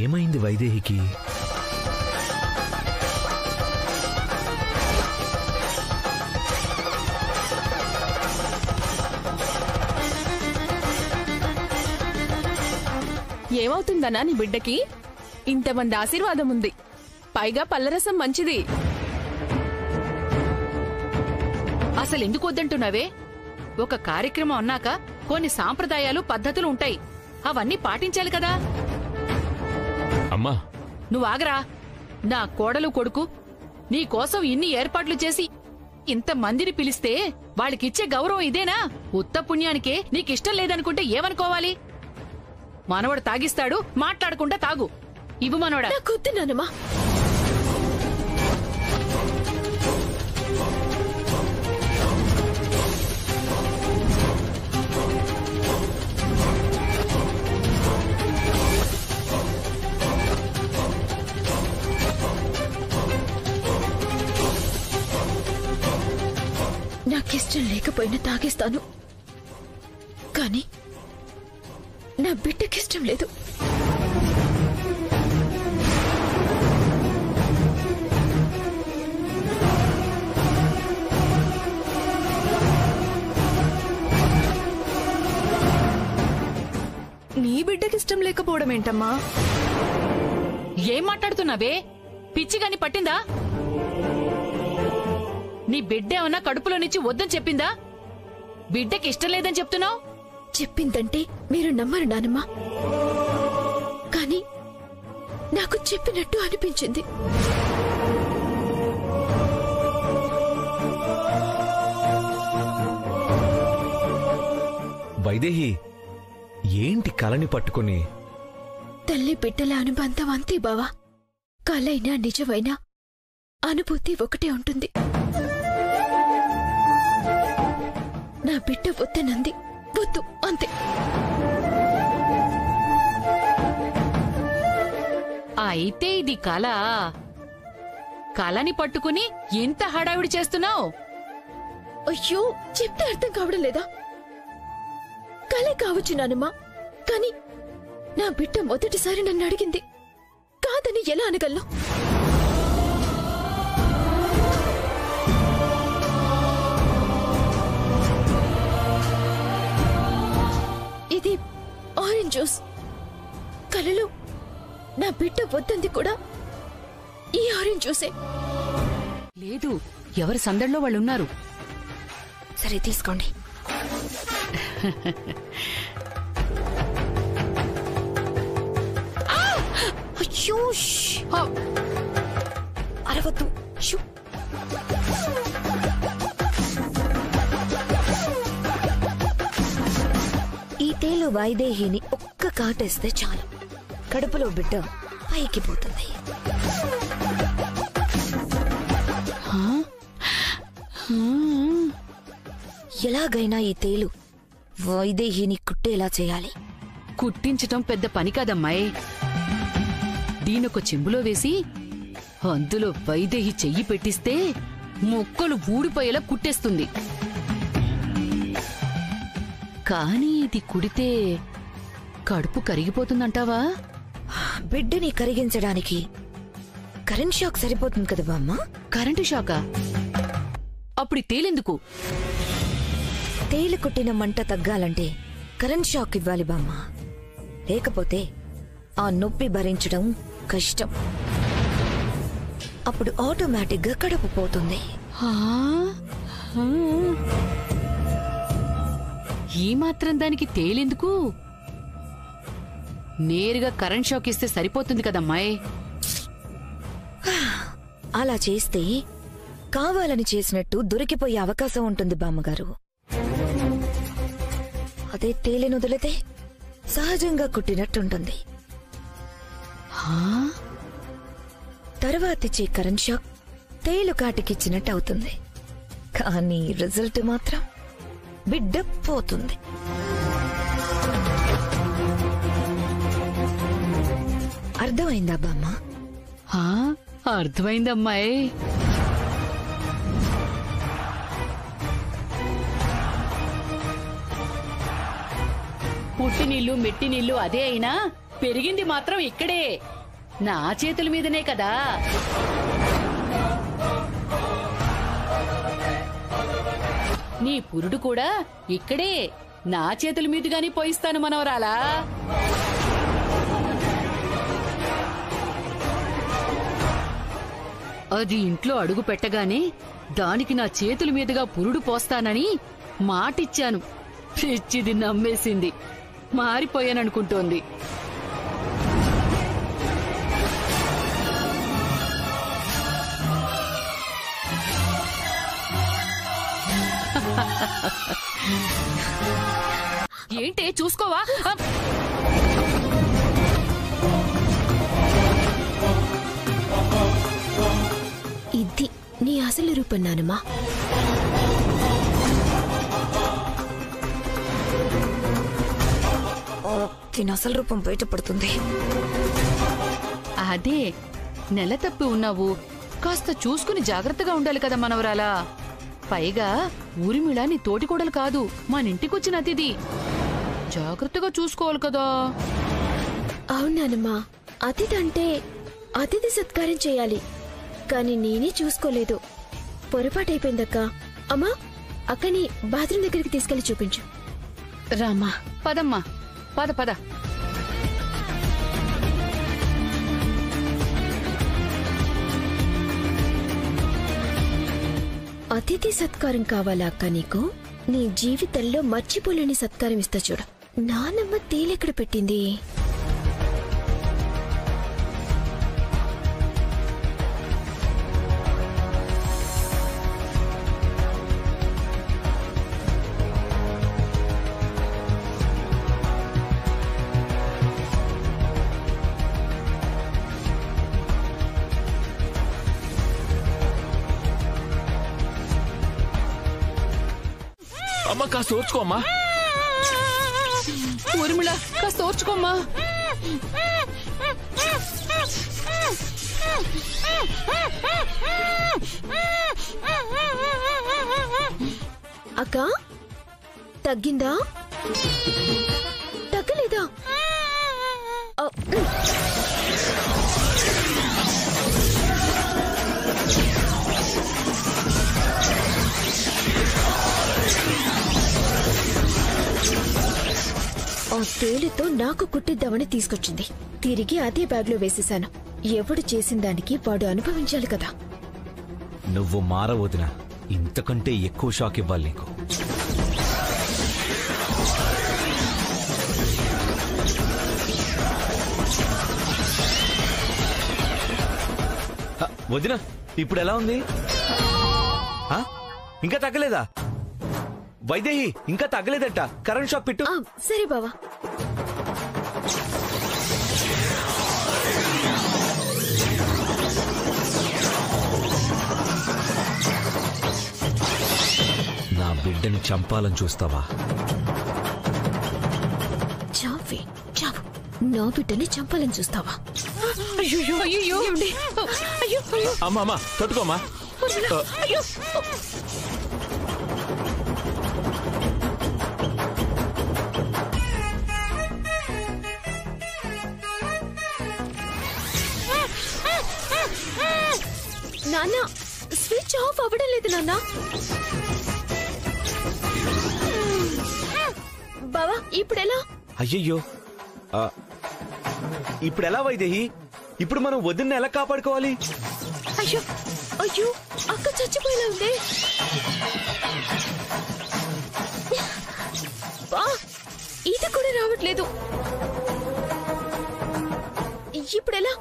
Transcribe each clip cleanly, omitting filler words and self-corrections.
ఏమైంది వైదేహికి? ఏమవుతుందన్నా నీ బిడ్డకి? ఇంతమంది ఆశీర్వాదం ఉంది, పైగా పళ్ళరసం మంచిది. అసలెందుకు వద్దంటున్నావే? ఒక కార్యక్రమం అన్నాక కొన్ని సాంప్రదాయాలు పద్ధతులు ఉంటాయి, అవన్నీ పాటించాలి కదా. అమ్మా నువ్వాగరా. నా కోడలు కొడుకు నీకోసం ఇన్ని ఏర్పాట్లు చేసి ఇంతమందిని పిలిస్తే వాళ్ళకిచ్చే గౌరవం ఇదేనా? ఉత్త పుణ్యానికే నీకిష్టం లేదనుకుంటే ఏమనుకోవాలి? మనవడు తాగిస్తాడు, మాట్లాడకుండా తాగు. ఇవ్వు మనవడా. నాకొద్దునానమ్మా. నాకిష్టం లేకపోయినా తాగేస్తాను, కానీ నా బిడ్డకిష్టం లేదు. నీ బిడ్డకిష్టం లేకపోవడం ఏంటమ్మా? ఏం మాట్లాడుతున్నావే? పిచ్చిగాని పట్టిందా? నీ బిడ్డేమన్నా కడుపులో నుంచి వద్దని చెప్పిందా? బిడ్డకి ఇష్టం లేదని చెప్తున్నావు? చెప్పిందంటే మీరు నమ్మరు నానమ్మా, కానీ నాకు చెప్పినట్టు అనిపించింది. వైదేహి, ఏంటి కలని పట్టుకుని? తల్లి బిడ్డల అనుబంధం అంతే బావా. కలైనా నిజమైనా అనుభూతి ఒకటే ఉంటుంది. నా బిడ్డ వద్దనంది, వద్దు అంతే. అయితే ఇది కళ. కళని పట్టుకుని ఎంత హడావిడి చేస్తున్నావు? అయ్యో, చెప్తే అర్థం కావడం లేదా? కలే కావచ్చు నానమ్మా, కానీ నా బిడ్డ మొదటిసారి నన్ను అడిగింది, కాదని ఎలా అనగలను? ఇది ఆరెంజ్ జ్యూస్. కలలో నా బిడ్డ వద్దంది కూడా ఈ ఆరెంజ్ జ్యూసే. లేదు, ఎవరి సందడిలో వాళ్ళున్నారు. సరే తీసుకోండి. అయ్యో, అరవద్దు. ఈ తేలు వైదేహిని ఒక్క కాటేస్తే చాలు, కడుపులో బిడ్డ పైకి పోతుంది. ఎలాగైనా ఈ తేలు వైదేహిని కుట్టేలా చేయాలి. కుట్టించటం పెద్ద పని కాదమ్మాయి. దీనొక చెంబులో వేసి అందులో వైదేహి చెయ్యి పెట్టిస్తే మొక్కలు ఊడిపోయేలా కుట్టేస్తుంది. కానీ ఇది కుడితే కడుపు కరిగిపోతుందంటావా? బిడ్డని కరిగించడానికి కరెంట్ షాక్ సరిపోతుంది కదా బామ్మ. కరెంటు షాకా? అప్పుడు తేలెందుకు? తేలు కుట్టిన మంట తగ్గాలంటే కరెంట్ షాక్ ఇవ్వాలి బామ్మ, లేకపోతే ఆ నొప్పి భరించడం కష్టం. అప్పుడు ఆటోమేటిక్ గా కడుపు పోతుంది. ఈ మాత్రం దానికి తేలెందుకు? నేరుగా కరెంట్ షాక్ ఇస్తే సరిపోతుంది కదమ్మాయి. అలా చేస్తే కావాలని చేసినట్టు దొరికిపోయే అవకాశం ఉంటుంది బామ్మగారు. అదే తేలిని వదిలితే సహజంగా కుట్టినట్టుంటుంది. తర్వాతిచ్చే కరెంట్ షాక్ తేలు కాటికిచ్చినట్టు అవుతుంది, కానీ రిజల్ట్ మాత్రం బిడ్డ పోతుంది. అర్థమైందా బామ్మ? అర్థమైందమ్మాయి. పుట్టినీళ్లు మెట్టినీళ్లు అదే అయినా పెరిగింది మాత్రం ఇక్కడే, నా చేతుల మీదనే కదా. నీ పురుడు కూడా ఇక్కడే, నా చేతుల మీదుగాని పోయిస్తాను మనవరాలా. అది ఇంట్లో అడుగు పెట్టగానే దానికి నా చేతుల మీదుగా పురుడు పోస్తానని మాటిచ్చాను. పిచ్చిది నమ్మేసింది, మారిపోయాననుకుంటోంది. ఏంటే చూసుకోవా? ఇది నీ అసలు రూపం నానమ్మా. దీని అసలు రూపం బయటపడుతుంది. అదే నెల తప్పి ఉన్నావు, కాస్త చూసుకుని జాగ్రత్తగా ఉండాలి కదా మనవరాలా. పైగా ఊరిమిళ నీ తోటికోడలు కాదు, మనింటికొచ్చిన అతిథి. జాగ్రత్తగా చూసుకోవాలి కదా. అవునానమ్మా, అతిథి అంటే అతిథి సత్కారం చేయాలి, కానీ నేనే చూసుకోలేదు. పొరపాటైపోయిందక్క. అమ్మా, అక్కని బాత్రూమ్ దగ్గరికి తీసుకెళ్లి చూపించు. రామ్మా, పదమ్మా, పద పద. అతిథి సత్కారం కావాలా అక్క నీకు? నీ జీవితంలో మర్చిపోలేని సత్కారం ఇస్తా చూడు. నానమ్మ తేలెక్కడ పెట్టింది? అమ్మ కాస్త ఓర్చుకోమ్మా. ఊరిమిళ కాస్త ఓర్చుకోమ్మా. అక్క, తగ్గిందా? తగ్గలేదా? ఆ తేలితో నాకు కుట్టిద్దామని తీసుకొచ్చింది. తిరిగి అదే బ్యాగ్ లో వేసేశాను. ఎవడు చేసిన దానికి వాడు అనుభవించాలి కదా. నువ్వు మారవద్దునా, ఇంతకంటే ఎక్కువ షాక్ ఇవ్వాలి నీకు. వదినా, ఇప్పుడు ఎలా ఉంది? ఇంకా తగ్గలేదా? వైదేహి, ఇంకా తగ్గలేదట. కరెంట్ షాక్ పెట్టు. సరే బావా. నా బిడ్డని చంపాలని చూస్తావా? చావే చావు. నా బిడ్డని చంపాలని చూస్తావా? అమ్మా అమ్మా, తట్టుకోమ్మా. నాన్న, స్విచ్ ఆఫ్ అవ్వడం లేదు నాన్న. బావా, ఇప్పుడెలా? అయ్యయ్యో, ఇప్పుడెలా వైదేహి? ఇప్పుడు మనం వదిన ఎలా కాపాడుకోవాలి? అయ్యో అయ్యో, అక్క చచ్చిపోయేలా ఉంది. ఇది కూడా రావట్లేదు. ఇప్పుడెలా?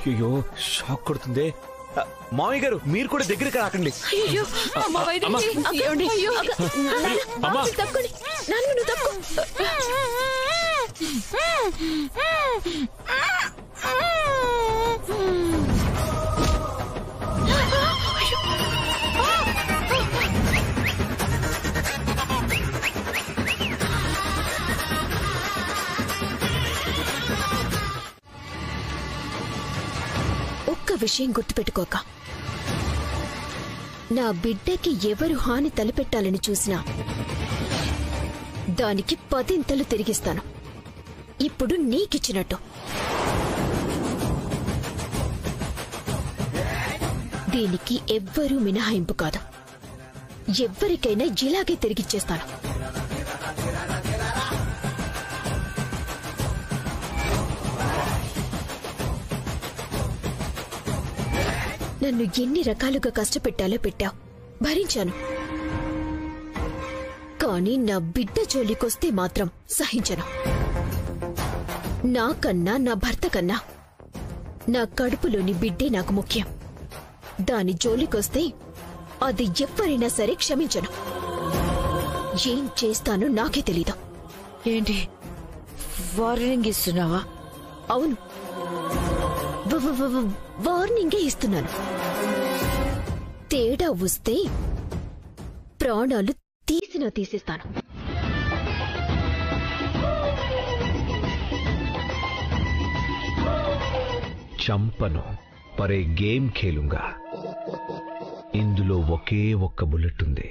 అయ్యో, షాక్ కొడుతుంది. మామయ్య గారు, మీరు కూడా దగ్గరికి రాకండి. అయ్యో, తప్పుకోండి. నాన్న, నువ్వు తప్పుకో. ఒక్క విషయం గుర్తుపెట్టుకోక, నా బిడ్డకి ఎవరు హాని తలపెట్టాలని చూసినా దానికి 10 తిరిగిస్తాను. ఇప్పుడు నీకిచ్చినట్టు. దీనికి ఎవ్వరూ మినహాయింపు కాదు. ఎవ్వరికైనా ఇలాగే తిరిగిచ్చేస్తాను. నన్ను ఎన్ని రకాలుగా కష్టపెట్టాలో పెట్టావు, భరించాను. కానీ నా బిడ్డ జోలికొస్తే మాత్రం సహించను. నాకన్నా నా భర్త కన్నా నా కడుపులోని బిడ్డే నాకు ముఖ్యం. దాని జోలికొస్తే అది ఎవ్వరైనా సరే క్షమించను. ఏం చేస్తానో నాకే తెలీదు. ఏంటి వార్నింగ్ ఇస్తున్నావా? అవును, వార్నింగే ఇస్తున్నాను. తేడా వస్తే ప్రాణాలు తీసేస్తాను. చంపను, పరే గేమ్ ఖేలుంగా. ఇందులో ఒకే ఒక్క బుల్లెట్ ఉంది,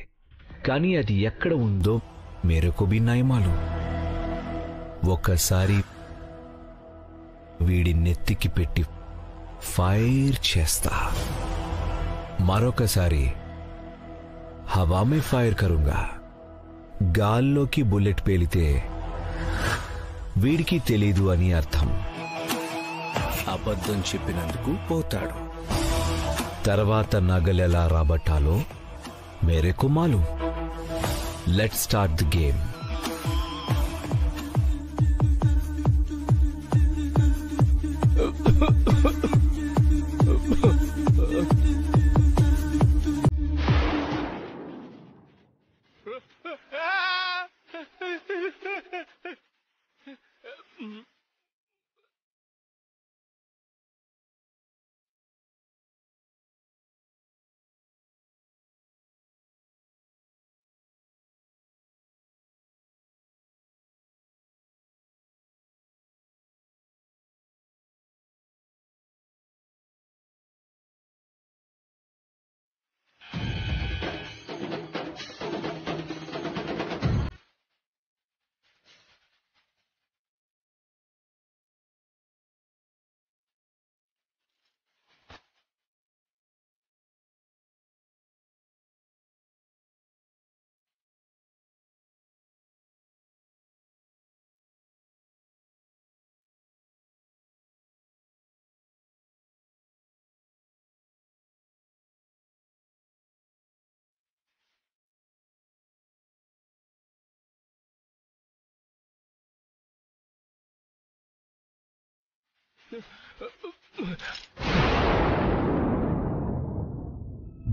కానీ అది ఎక్కడ ఉందో మేరకు భీ నై మాలూమ్. ఒకసారి వీడి నెత్తికి పెట్టి ఫైర్ చేస్తా, మరొకసారి హవామే ఫైర్ కరుంగా. గాల్లోకి బుల్లెట్ పేలితే వీడికి తెలీదు అని అర్థం. అబద్ధం చెప్పినందుకు పోతాడు. తర్వాత నగలెలా రాబట్టాలో మేరకు మాలూమ్. Let's start the game.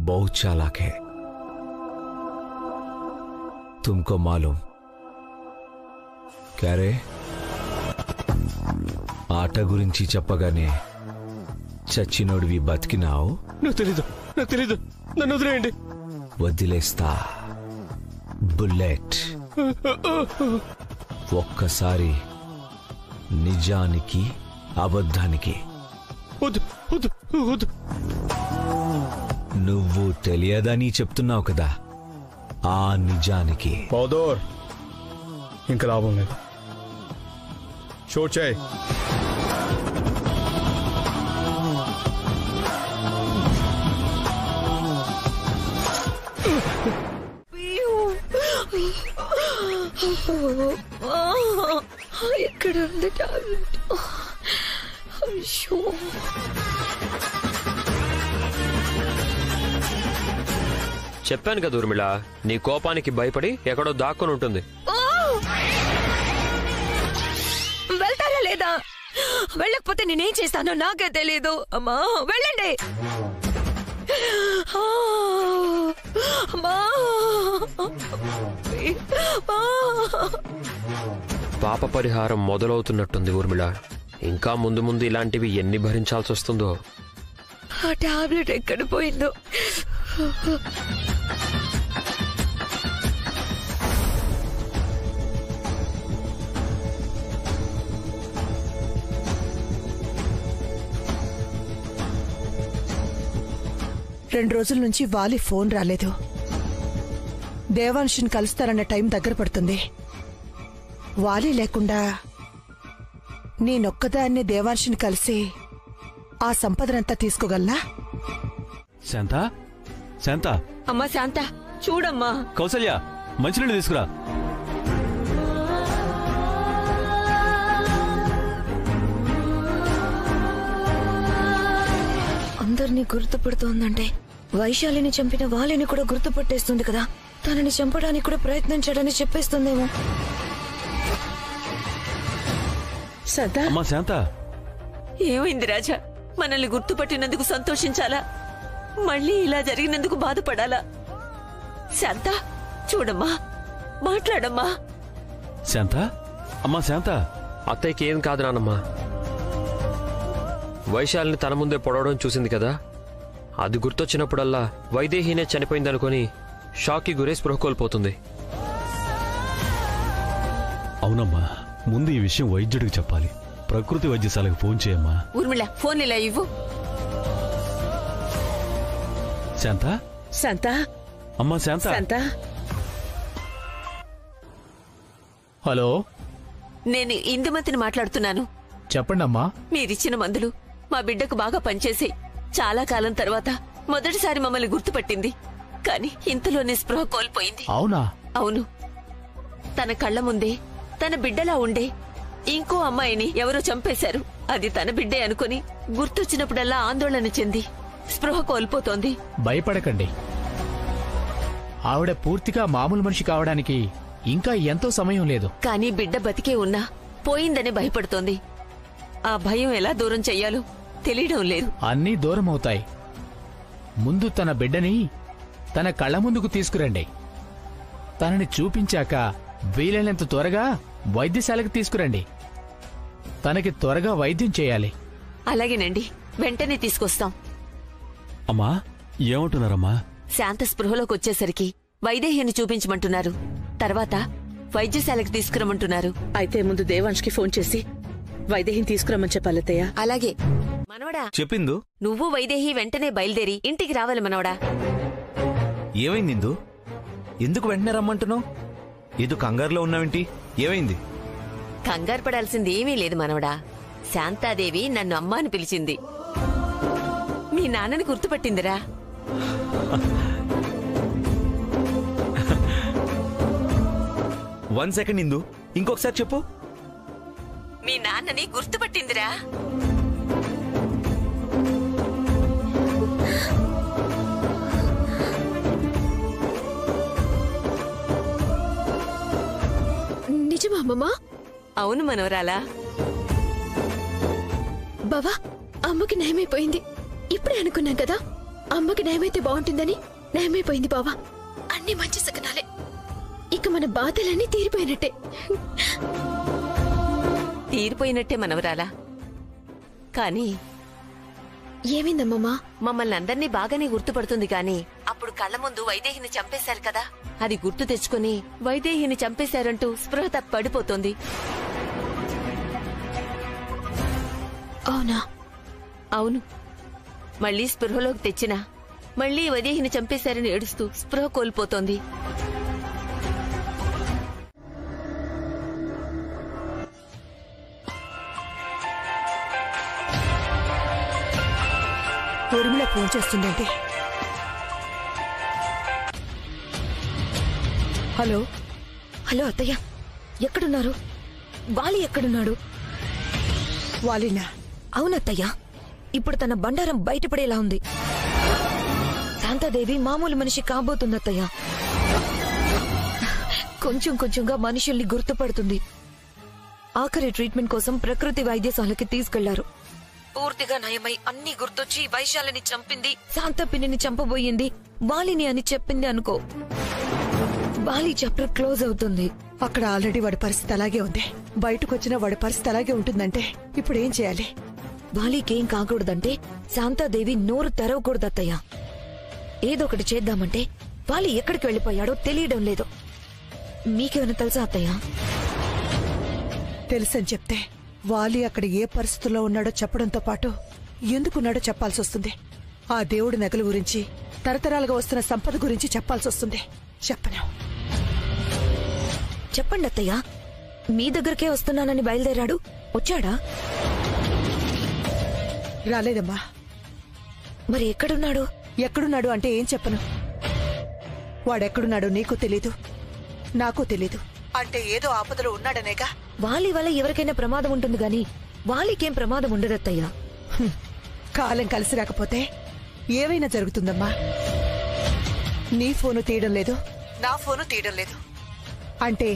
बहुत चालाक है, तुमको मालूम क्या रे? ఆట గురించి చెప్పగానే చచ్చినోడివి బతికినావు. నాకు తెలీదు, నన్ను వదిలేయండి. వదిలేస్తా. బుల్లెట్ ఒక్కసారి నిజానికి అబద్ధానికి. వద్దు. నువ్వు తెలియదని చెప్తున్నావు కదా, ఆ నిజానికి. బౌదోర్, ఇంకా లాభం లేదు. షూట్ చేయి. ఎక్కడ ఉంది టాబ్లెట్? అయ్యో, చెప్పాను కదా ఊర్మిళ, నీ కోపానికి భయపడి ఎక్కడో దాక్కుని ఉంటుంది. వెళ్తారా లేదా? వెళ్ళకపోతే నేనేం చేస్తానో నాకే తెలీదు. అమ్మా వెళ్ళండి. పాప పరిహారం మొదలవుతున్నట్టుంది ఊర్మిళ. ఇంకా ముందు ముందు ఇలాంటివి ఎన్ని భరించాల్సి వస్తుందో. ఆ టాబ్లెట్ ఎక్కడ పోయిందో? 2 రోజుల నుంచి వాలి ఫోన్ రాలేదు. దేవాంశుని కలుస్తారన్న టైం దగ్గర పడుతుంది. వాలి లేకుండా నేనొక్కదాన్ని దేవాంశుని కలిసి ఆ సంపదనంతా తీసుకోగలనా? శాంత, శాంత, అమ్మా శాంత, చూడమ్మా. కౌసల్య, మంచినీళ్ళు తీసుకురా. అందరినీ గుర్తుపడుతోందంటే వైశాలిని చంపిన వాలిని కూడా గుర్తుపట్టేస్తుంది కదా. తనని చంపడానికి కూడా ప్రయత్నించాడని చెప్పేస్తుందేమో. అమ్మా శాంత, ఏమైంది రాజా? మనల్ని గుర్తుపట్టినందుకు సంతోషించాలా, మళ్ళీ ఇలా జరిగినందుకు బాధపడాలా? శాంత, చూడమ్మా, మాట్లాడమ్మా. శాంత, అమ్మా శాంత. అత్తయ్యకి ఏం కాదు నానమ్మా. వైశాలిని తన ముందే పొడవడం చూసింది కదా, అది గుర్తొచ్చినప్పుడల్లా వైదేహీనే చనిపోయిందనుకొని షాక్కి గురై స్పృహ కోల్పోతుంది. అవునమ్మా, ముందు ఈ విషయం వైద్యుడికి చెప్పాలి. ప్రకృతి వైద్యశాలకు ఫోన్ చేయమ్మా. ఊర్మిళ, ఫోన్ ఇలా ఇవ్వు. శాంత, శాంత, అమ్మా శాంత. శాంత, హలో, నేను ఇందుమతిని మాట్లాడుతున్నాను. చెప్పండమ్మా. మీరిచ్చిన మందులు మా బిడ్డకు బాగా పనిచేసి చాలా కాలం తర్వాత మొదటిసారి మమ్మల్ని గుర్తుపట్టింది. కాని ఇంతలోనే స్పృహ కోల్పోయింది. అవునా? అవును. తన కళ్ల ముందే తన బిడ్డలా ఉండే ఇంకో అమ్మాయిని ఎవరో చంపేశారు. అది తన బిడ్డే అనుకుని గుర్తొచ్చినప్పుడల్లా ఆందోళన చెంది స్పృహ కోల్పోతోంది. భయపడకండి, ఆవిడ పూర్తిగా మామూలు మనిషి కావడానికి ఇంకా ఎంతో సమయం లేదు. కానీ బిడ్డ బతికే ఉన్నా పోయిందని భయపడుతోంది. ఆ భయం ఎలా దూరం చెయ్యాలో తెలియడం లేదు. అన్నీ దూరం అవుతాయి. ముందు తన బిడ్డని తన కళ్ళ ముందుకు తీసుకురండి. తనని చూపించాక వీలైనంత త్వరగా వైద్యశాలకు తీసుకురండి. తనకి త్వరగా వైద్యం చేయాలి. అలాగేనండి, వెంటనే తీసుకొస్తాం. అమ్మా, ఏమంటున్నారమ్మా? శాంత స్పృహలోకి వచ్చేసరికి వైదేహిని చూపించమంటున్నారు. తర్వాత వైద్యశాలకు తీసుకురమ్మంటున్నారు. అయితే ముందు దేవాంష్కి ఫోన్ చేసి వైదేహిని తీసుకురమ్మని చెప్పాలత్తయ్య. అలాగే. మనవడా చెప్పిందు. నువ్వు వైదేహి వెంటనే బయలుదేరి ఇంటికి రావాలి మనవడా. ఏమైంది ఇందు? ఎందుకు వెంటనే రమ్మంటున్నావు? ఏదో కంగారులో ఉన్నావేంటి? ఏమైంది? కంగారు పడాల్సింది ఏమీ లేదు మనవడా. శాంతాదేవి నన్ను అమ్మ అని పిలిచింది. మీ నాన్నని గుర్తుపట్టిందిరా. వన్ సెకండ్ ఇందు, ఇంకొకసారి చెప్పు. మీ నాన్నని గుర్తుపట్టిందిరా. నిజమా అమ్మమ్మా? అవును మనవరాలా. బావా, అమ్మకి నయమైపోయింది. ఇప్పుడే అనుకున్నాం కదా అమ్మకి నయమైతే బాగుంటుందని. నయమైపోయింది బావా. అన్ని మంచి సకనాలే. ఇక మన బాధలన్నీ తీరిపోయినట్టే. తీరిపోయినట్టే మనవరాలా. కానీ ఏమైందమ్మమ్మా? మమ్మల్ని అందర్నీ బాగానే గుర్తుపడుతుంది. కాని అప్పుడు కళ్ల ముందు వైదేహిని చంపేశారు కదా, అది గుర్తు తెచ్చుకుని వైదేహిని చంపేశారంటూ స్పృహ తప్పి పడిపోతుంది. అవునా? అవును. మళ్లీ స్పృహలోకి తెచ్చినా మళ్లీ వైదేహిని చంపేశారని ఏడుస్తూ స్పృహ కోల్పోతోంది. ఊర్మిళ ఫోన్ చేస్తుందంటే. హలో. హలో అత్తయ్య, ఎక్కడున్నారు? వాలి ఎక్కడున్నాడు? వాలినా? అవునత్తయ్య, ఇప్పుడు తన బండారం బయటపడేలా ఉంది. శాంతాదేవి మామూలు మనిషి కాబోతుందత్తయ్య. కొంచెం కొంచెంగా మనుషుల్ని గుర్తుపడుతుంది. ఆఖరి ట్రీట్మెంట్ కోసం ప్రకృతి వైద్యశాలకి తీసుకెళ్లారు. పూర్తిగా నయమై అన్ని గుర్తొచ్చి వైశాలిని చంపింది, శాంత పిన్నిని చంపబోయింది, వాలిని అని చెప్పింది అనుకో. వాలి చాప్టర్ క్లోజ్ అవుతుంది. అక్కడ ఆల్రెడీ వాడి పరిస్థితి అలాగే ఉంది. బయటకు వచ్చిన వాడి పరిస్థితి అలాగే ఉంటుందంటే ఇప్పుడు ఏం చేయాలి? వాలికేం కాకూడదంటే శాంతాదేవి నోరు తెరవకూడదత్తయ్య. ఏదో ఒకటి చేద్దామంటే వాలి ఎక్కడికి వెళ్లిపోయాడో తెలియడం లేదు. మీకేమైనా తెలుసా అత్తయ్య? తెలుసని చెప్తే వాలి అక్కడ ఏ పరిస్థితుల్లో ఉన్నాడో చెప్పడంతో పాటు ఎందుకున్నాడో చెప్పాల్సి వస్తుంది. ఆ దేవుడి నగల గురించి తరతరాలుగా వస్తున్న సంపద గురించి చెప్పాల్సి వస్తుంది. చెప్పను. చెప్పండి అత్తయ్య. మీ దగ్గరకే వస్తున్నానని బయలుదేరాడు, వచ్చాడా? రాలేదమ్మా. మరి ఎక్కడున్నాడు? ఎక్కడున్నాడు అంటే ఏం చెప్పను. వాడెక్కడున్నాడో నీకు తెలీదు, నాకు తెలీదు. అంటే ఏదో ఆపదలో ఉన్నాడనేగా. వాలి వల్ల ఎవరికైనా ప్రమాదం ఉంటుంది గాని వాలికేం ప్రమాదం ఉండదత్తయ్యా. కాలం కలిసి రాకపోతే ఏవైనా జరుగుతుందమ్మా. నీ ఫోను తీయడం లేదు, నా ఫోను తీయడం లేదు అంటే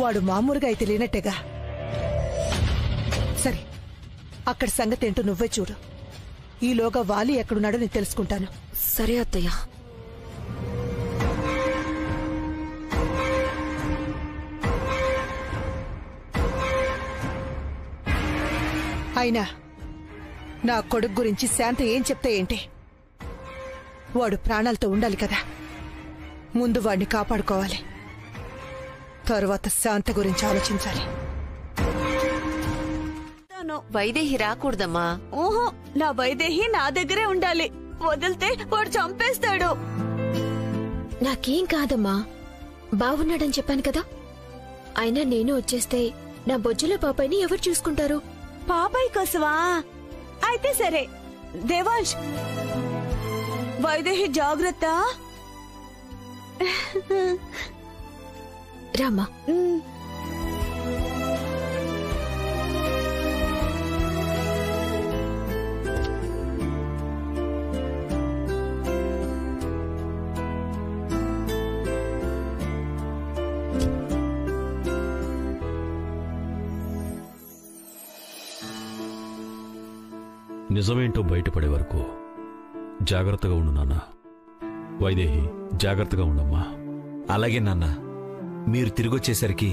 వాడు మామూలుగా అయితే లేనట్టేగా. సరే, అక్కడ సంగతి ఏంటో నువ్వే చూడు. ఈలోగా వాలి ఎక్కడున్నాడో నేను తెలుసుకుంటాను. సరే అత్తయ్య. అయినా నా కొడుకు గురించి శాంత ఏం చెప్తే ఏంటి? వాడు ప్రాణాలతో ఉండాలి కదా. ముందు వాడిని కాపాడుకోవాలి, తరువాత శాంత గురించి ఆలోచించాలి. వైదేహి రాకూడదమ్మా. ఓహో, నా వైదేహి నా దగ్గరే ఉండాలి. వదిలితే వాడు చంపేస్తాడు. నాకేం కాదమ్మా, బాగున్నాడని చెప్పాను కదా. అయినా నేను వచ్చేస్తే నా బొజ్జుల పాపాయిని ఎవరు చూసుకుంటారు? పాపాయి కోసమా? అయితే సరే దేవాంశ్, వైదేహి జాగ్రత్త. రామా. నిజమేంటో బయటపడే వరకు జాగ్రత్తగా ఉండు నాన్న. వైదేహి, జాగ్రత్తగా ఉండమ్మా. అలాగే నాన్న. మీరు తిరిగొచ్చేసరికి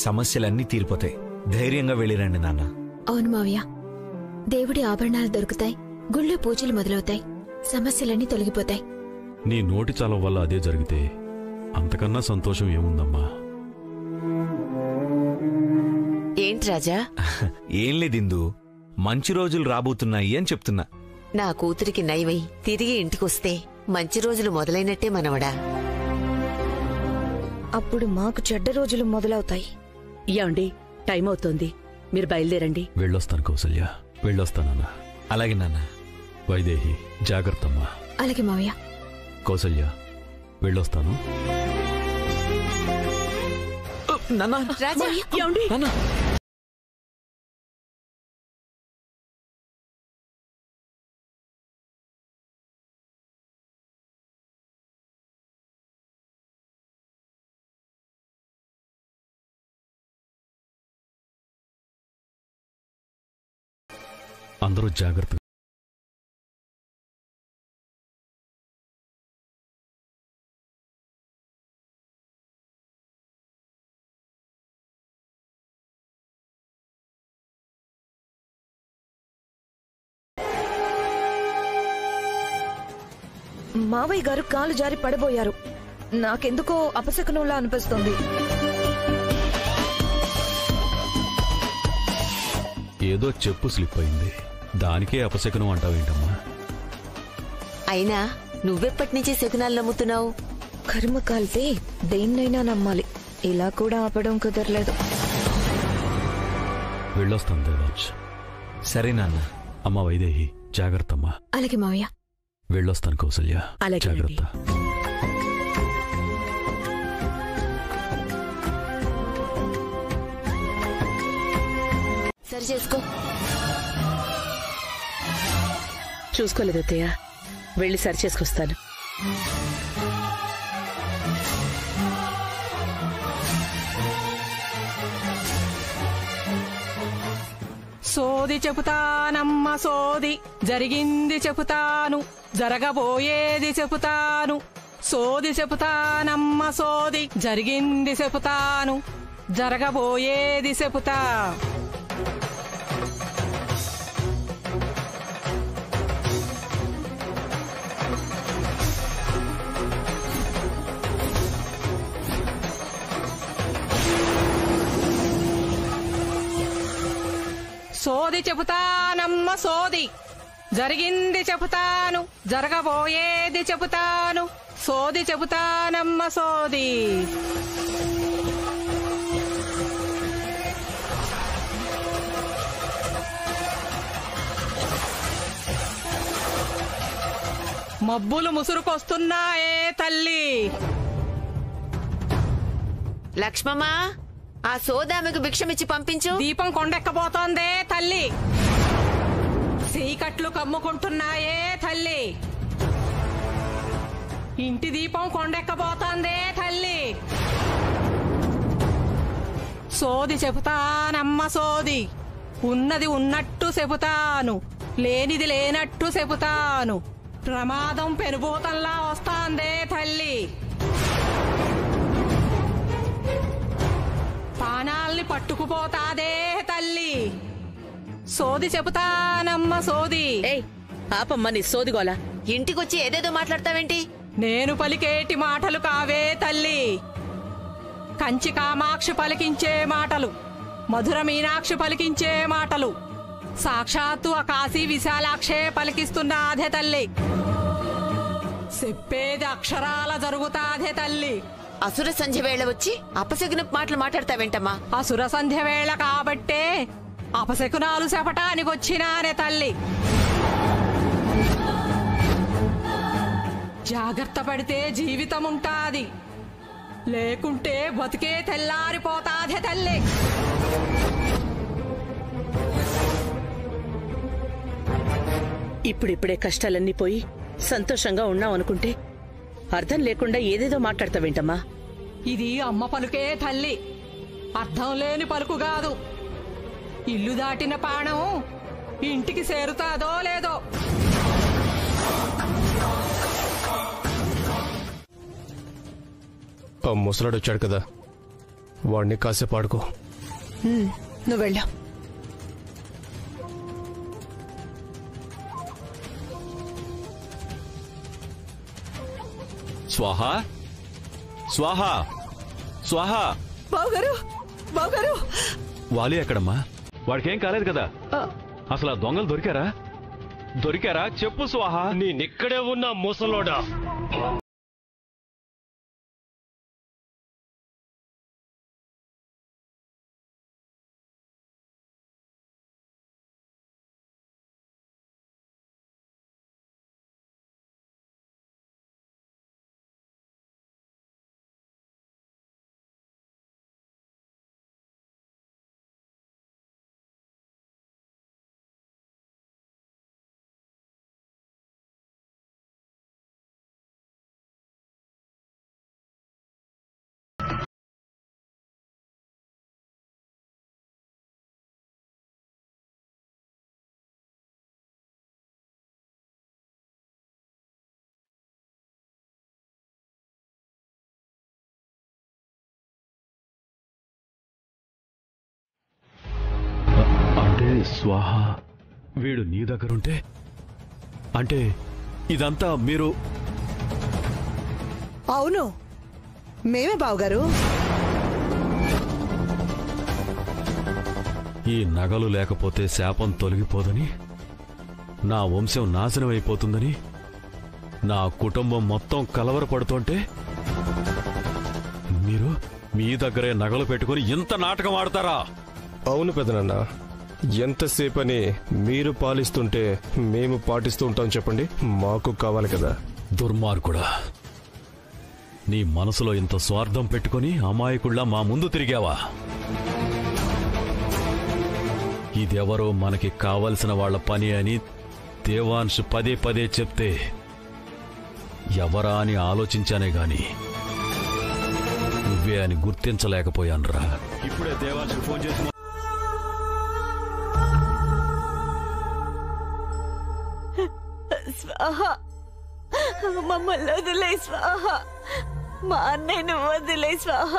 సమస్యలన్నీ తీరిపోతాయి. ధైర్యంగా వెళ్ళిరండి నాన్న. అవును మావయ్య, దేవుడి ఆభరణాలు దొరుకుతాయి, గుళ్ళో పూజలు మొదలవుతాయి, సమస్యలన్నీ తొలగిపోతాయి. నీ నోటి చాలం వల్ల అదే జరిగితే అంతకన్నా సంతోషం ఏముందమ్మా? ఏంటి రాజా? ఏం లేదిందు, మంచి రోజులు రాబోతున్నాయి అని చెప్తున్నా. నా కూతురికి నయమై తిరిగి ఇంటికొస్తే మంచి రోజులు మొదలైనట్టే మనవడా. అప్పుడు మాకు చెడ్డ రోజులు మొదలవుతాయి. ఏమండి, టైం అవుతోంది, మీరు బయలుదేరండి. వెళ్ళొస్తాను కౌసల్య, వెళ్ళొస్తానన్నా. అలాగే నాన్న. వైదేహి, జాగ్రత్తమ్మా. అలాగే మావయ్య. కౌసల్య, వెళ్ళొస్తాను. రాజా, ఏమండి? అందరూ జాగ్రత్త. మావయ్య గారు కాలు జారి పడబోయారు. నాకెందుకో అపశకునంలా అనిపిస్తోంది. ఏదో చెప్పు స్లిప్ అయింది, దానికే అపశకునం అంటావేంటమ్మా? అయినా నువ్వెప్పటినుంచి శకునాలు నమ్ముతున్నావు? కర్మ కాలితే దేన్నైనా నమ్మాలి. ఇలా కూడా ఆపడం కుదరలేదు. వెళ్ళొస్తాను దేవాంశ్. సరే నాన్న. అమ్మా వైదేహి, జాగ్రత్తమ్మా. అలాగే మావయ్య. వెళ్ళొస్తాను కౌసల్య, జాగ్రత్త. సరి చేసుకో. చూసుకోలేదు అత్తయ్య, వెళ్ళి సరి చేసుకొస్తాను. సోది చెబుతానమ్మ సోది, జరిగింది చెబుతాను, జరగబోయేది చెబుతాను. సోది చెబుతానమ్మ సోది, జరిగింది చెబుతాను, జరగబోయేది చెబుతా. సోది చెబుతానమ్మ సోది, జరిగింది చెబుతాను, జరగబోయేది చెబుతాను సోది చెబుతానమ్మ సోది. మబ్బులు ముసురుకొస్తున్నాయే తల్లి. లక్ష్మమ్మా, ఆ సోదామికి భిక్షమిచ్చి పంపించు. దీపం కొండెక్కబోతోందే తల్లి. చీకట్లు కమ్ముకుంటున్నాయే తల్లి. ఇంటి దీపం కొండెక్కబోతోందే తల్లి. సోది చెబుతానమ్మ సోది. ఉన్నది ఉన్నట్టు చెబుతాను, లేనిది లేనట్టు చెబుతాను. ప్రమాదం పెనుభూతంలా వస్తాందే తల్లి. పానాల్ని పట్టుకుపోతాదే తల్లి. సోది చెబుతానమ్మ సోది. ఆపమ్మ నీ సోదిగోలా. ఇంటికొచ్చి ఏదేదో మాట్లాడతావేంటి? నేను పలికేటి మాటలు కావే తల్లి. కంచి కామాక్షి పలికించే మాటలు, మధుర మీనాక్షి పలికించే మాటలు, సాక్షాత్తు ఆ కాశీ విశాలాక్షే పలికిస్తున్నాదే తల్లి. చెప్పేది అక్షరాల జరుగుతాదే తల్లి. అసుర సంధ్య వేళ వచ్చి అపశకున మాటలు మాట్లాడతావేంటమ్మా? అసుర సంధ్య వేళ కాబట్టే అపశకునాలు చెప్పటానికి వచ్చినానే తల్లి. జాగ్రత్త పడితే జీవితం ఉంటాది, లేకుంటే బతికే తెల్లారిపోతాదే తల్లి. ఇప్పుడిప్పుడే కష్టాలన్నీ పోయి సంతోషంగా ఉన్నావనుకుంటే అర్థం లేకుండా ఏదేదో మాట్లాడతావేంటమ్మా? ఇది అమ్మ పలుకే తల్లి, అర్థం లేని పలుకు కాదు. ఇల్లు దాటిన పాణం ఇంటికి చేరుతాదో లేదో. ఆ ముసలాడు వచ్చాడు కదా, వాడిని కాసేపు ఆడుకో. నువ్వు వెళ్ళా. స్వాహా స్వాహా స్వాహా. బావగారు, బావగారు. వాలి ఎక్కడమ్మా? వాడికేం కాలేదు కదా? అసలు ఆ దొంగలు దొరికారా? దొరికారా చెప్పు స్వాహా. నేనిక్కడే ఉన్నా ముసలోడా. స్వాహా, వీడు నీ దగ్గరుంటే అంటే ఇదంతా మీరు? అవును, మేమే బావగారు. ఈ నగలు లేకపోతే శాపం తొలగిపోదని, నా వంశం నాశనం అయిపోతుందని, నా కుటుంబం మొత్తం కలవరపడుతుంటే మీరు మీ దగ్గరే నగలు పెట్టుకుని ఇంత నాటకం ఆడతారా? అవును పెదనన్న, ఎంతసేపని మీరు పాలిస్తుంటే మేము పాటిస్తూ ఉంటాం చెప్పండి. మాకు కావాలి కదా. దుర్మార్గుడా, నీ మనసులో ఇంత స్వార్థం పెట్టుకుని అమాయకుళ్ళ మా ముందు తిరిగావా? ఇదెవరో మనకి కావలసిన వాళ్ల పని అని దేవాంశ్ పదే పదే చెప్తే ఎవరా అని ఆలోచించానే గాని నువ్వే అని గుర్తించలేకపోయానురా. ఇప్పుడే దేవాంశ్ ఫోన్ చేసి స్వాహ, మమ్మల్ని వదిలే స్వాహ, మా అన్నయ్యను వదిలే స్వాహ.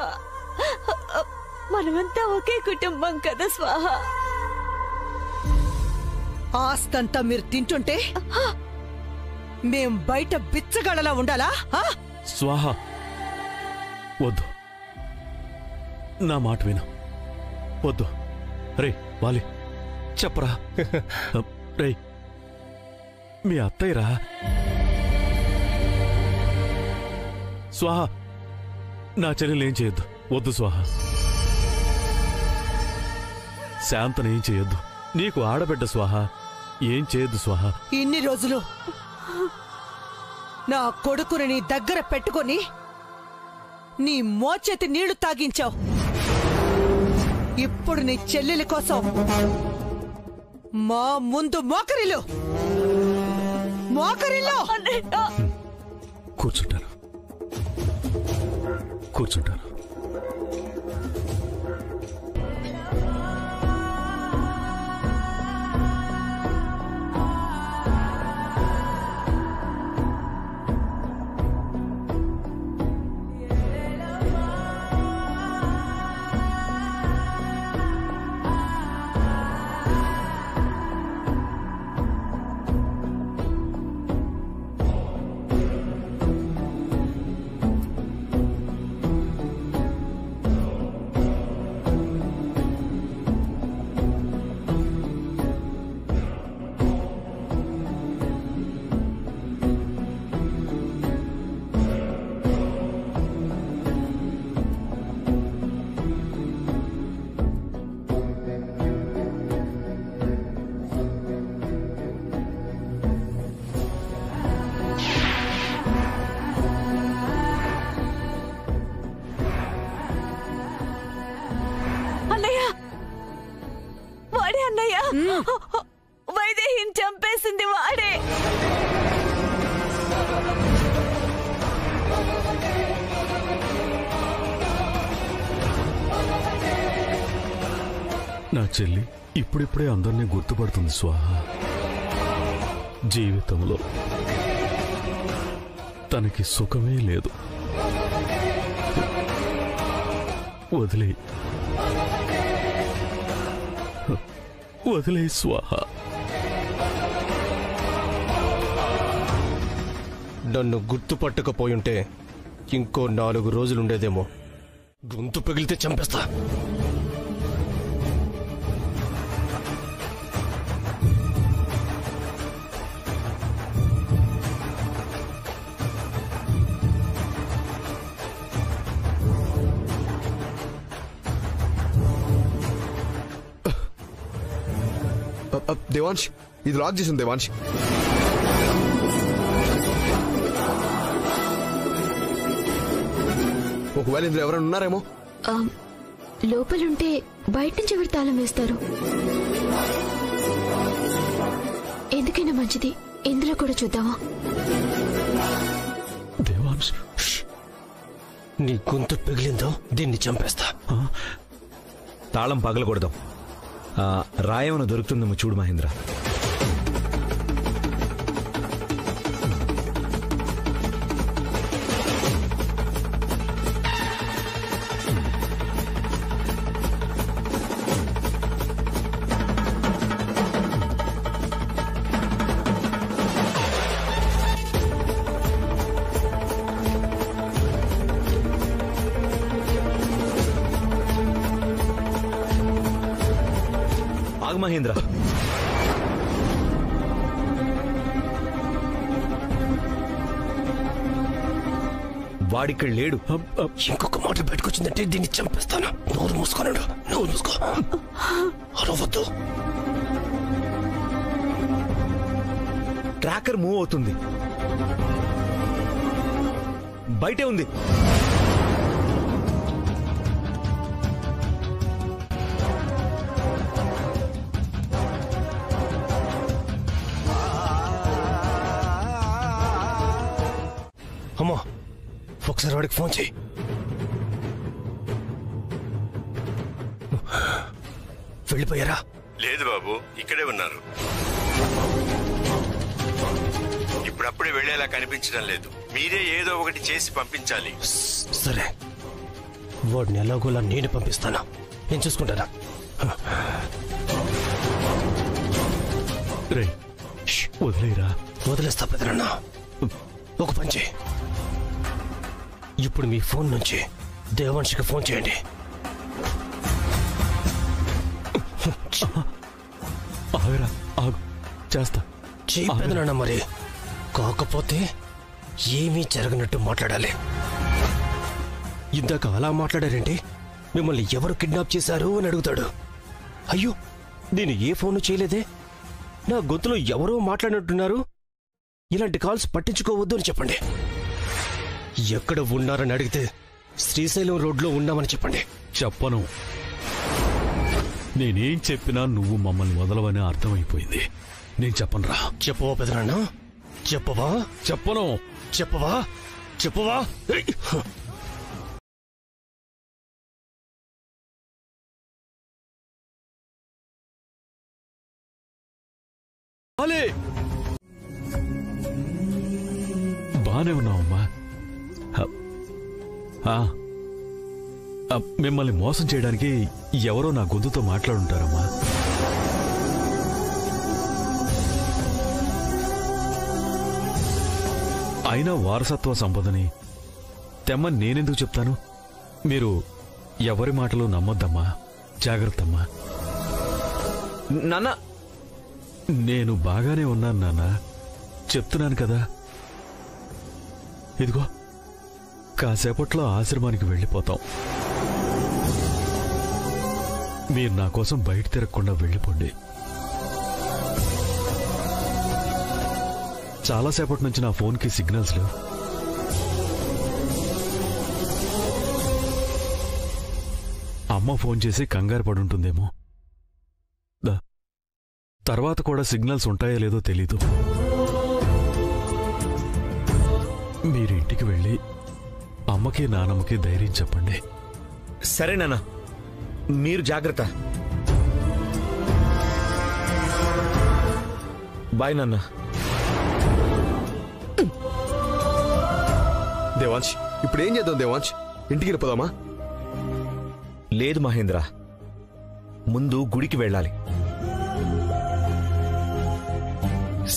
మనమంతా ఒకే కుటుంబం కదా స్వాహ. ఆస్తంతా మీరు తింటుంటే మేం బయట బిచ్చగాళ్ళలా ఉండాలా? స్వాహ, వద్దు, నా మాట విను. వద్దు. రే వాలి, చెప్పరా. రే, మీ అత్తయ్యరా. స్వాహ, నా చెల్లెలు ఏం చేయొద్దు. వద్దు స్వాహ. శాంతను ఏం చేయొద్దు. నీకు ఆడబిడ్డ స్వాహ. ఏం చేయొద్దు స్వాహ. ఇన్ని రోజులు నా కొడుకుని నీ దగ్గర పెట్టుకొని నీ మోచేతి నీళ్లు తాగించావు. ఇప్పుడు నీ చెల్లెలి కోసం మా ముందు మోకరిల్లు. కూర్చుంటాను. వైదేహిని చంపేసింది వాడే. నా చెల్లి ఇప్పుడిప్పుడే అందరినీ గుర్తుపడుతుంది స్వాహ. జీవితంలో తనకి సుఖమే లేదు. వదిలే స్వాహ. నన్ను గుర్తుపట్టకపోయుంటే ఇంకో 4 రోజులుండేదేమో. గొంతు పగిలితే చంపేస్తా. దేవాంశ్, ఇది లాక్ చేసింది. దేవాంశ్, ఒకవేళ ఇందులో ఎవరైనా ఉన్నారేమో. లోపలుంటే బయట నుంచి ఎవరు తాళం వేస్తారు? ఎందుకైనా మంచిది ఇందులో కూడా చూద్దామా? దేవాంశ్, నీ గొంతు పగిలిందో దీన్ని చంపేస్తా. తాళం పగలకూడదాం. రాయమను దొరుకుతుందేమో చూడు మహేంద్ర. మహేంద్ర, వాడిక్కడ లేడు. ఇంకొక మాట బయటకొచ్చిందంటే దీన్ని చంపేస్తాను. నోరు మూసుకోనండు. నోరు మూసుకో. అరవద్దు. ట్రాకర్ మూవ్ అవుతుంది. బయటే ఉంది. అమ్మా, ఒకసారి వాడికి ఫోన్ చేయి. వెళ్ళిపోయారా? లేదు బాబు, ఇక్కడే ఉన్నారు. ఇప్పుడప్పుడే వెళ్ళేలా కనిపించడం లేదు. మీరే ఏదో ఒకటి చేసి పంపించాలి. సరే, వాడిని ఎలాగోలా నేను పంపిస్తాను. నేను చూసుకుంటానా? వదిలేరా. వదిలేస్తా పెదరన్న. ఒక పని చేయి, ఇప్పుడు మీ ఫోన్ నుంచి దేవాంశికి ఫోన్ చేయండి. ఆగరా, ఆగు. చేస్తా. చెప్పేదనా మరి, కాకపోతే ఏమీ జరగనట్టు మాట్లాడాలి. ఇందాక అలా మాట్లాడారేంటి? మిమ్మల్ని ఎవరు కిడ్నాప్ చేశారు అని అడుగుతాడు. అయ్యో, నేను ఏ ఫోను చేయలేదే, నా గొంతులో ఎవరో మాట్లాడినట్టున్నారు, ఇలాంటి కాల్స్ పట్టించుకోవద్దు అని చెప్పండి. ఎక్కడ ఉన్నారని అడిగితే శ్రీశైలం రోడ్లో ఉన్నామని చెప్పండి. చెప్పను. నేనేం చెప్పినా నువ్వు మమ్మల్ని వదలవని అర్థమైపోయింది. నేను చెప్పనురా. చెప్పవా పెదనాన్న? చెప్పవా? చెప్పను. చెప్పవా? చెప్పవా? బానే ఉన్నావమ్మా. మిమ్మల్ని మోసం చేయడానికి ఎవరో నా గొంతుతో మాట్లాడుంటారమ్మా. అయినా వారసత్వ సంపదని తెమ్మని నేనెందుకు చెప్తాను? మీరు ఎవరి మాటలు నమ్మొద్దమ్మా, జాగ్రత్తమ్మా. నాన్న, నేను బాగానే ఉన్నాను నాన్న, చెప్తున్నాను కదా. ఇదిగో కాసేపట్లో ఆశ్రమానికి వెళ్ళిపోతాం. మీరు నా కోసం బయట తిరగకుండా వెళ్ళిపోండి. చాలాసేపటి నుంచి నా ఫోన్కి సిగ్నల్స్ లేవు. అమ్మ ఫోన్ చేసి కంగారు పడుంటుందేమో. తర్వాత కూడా సిగ్నల్స్ ఉంటాయో లేదో తెలీదు. మీరింటికి వెళ్ళి అమ్మకి నానమ్మకి ధైర్యం చెప్పండి. సరే నాన్న, మీరు జాగ్రత్త. బాయ్ నాన్న. దేవాంశ్, ఇప్పుడు ఏం చేద్దాం దేవాంశ్? ఇంటికి వెళ్ళిపోదామా? లేదు మహేంద్ర, ముందు గుడికి వెళ్ళాలి.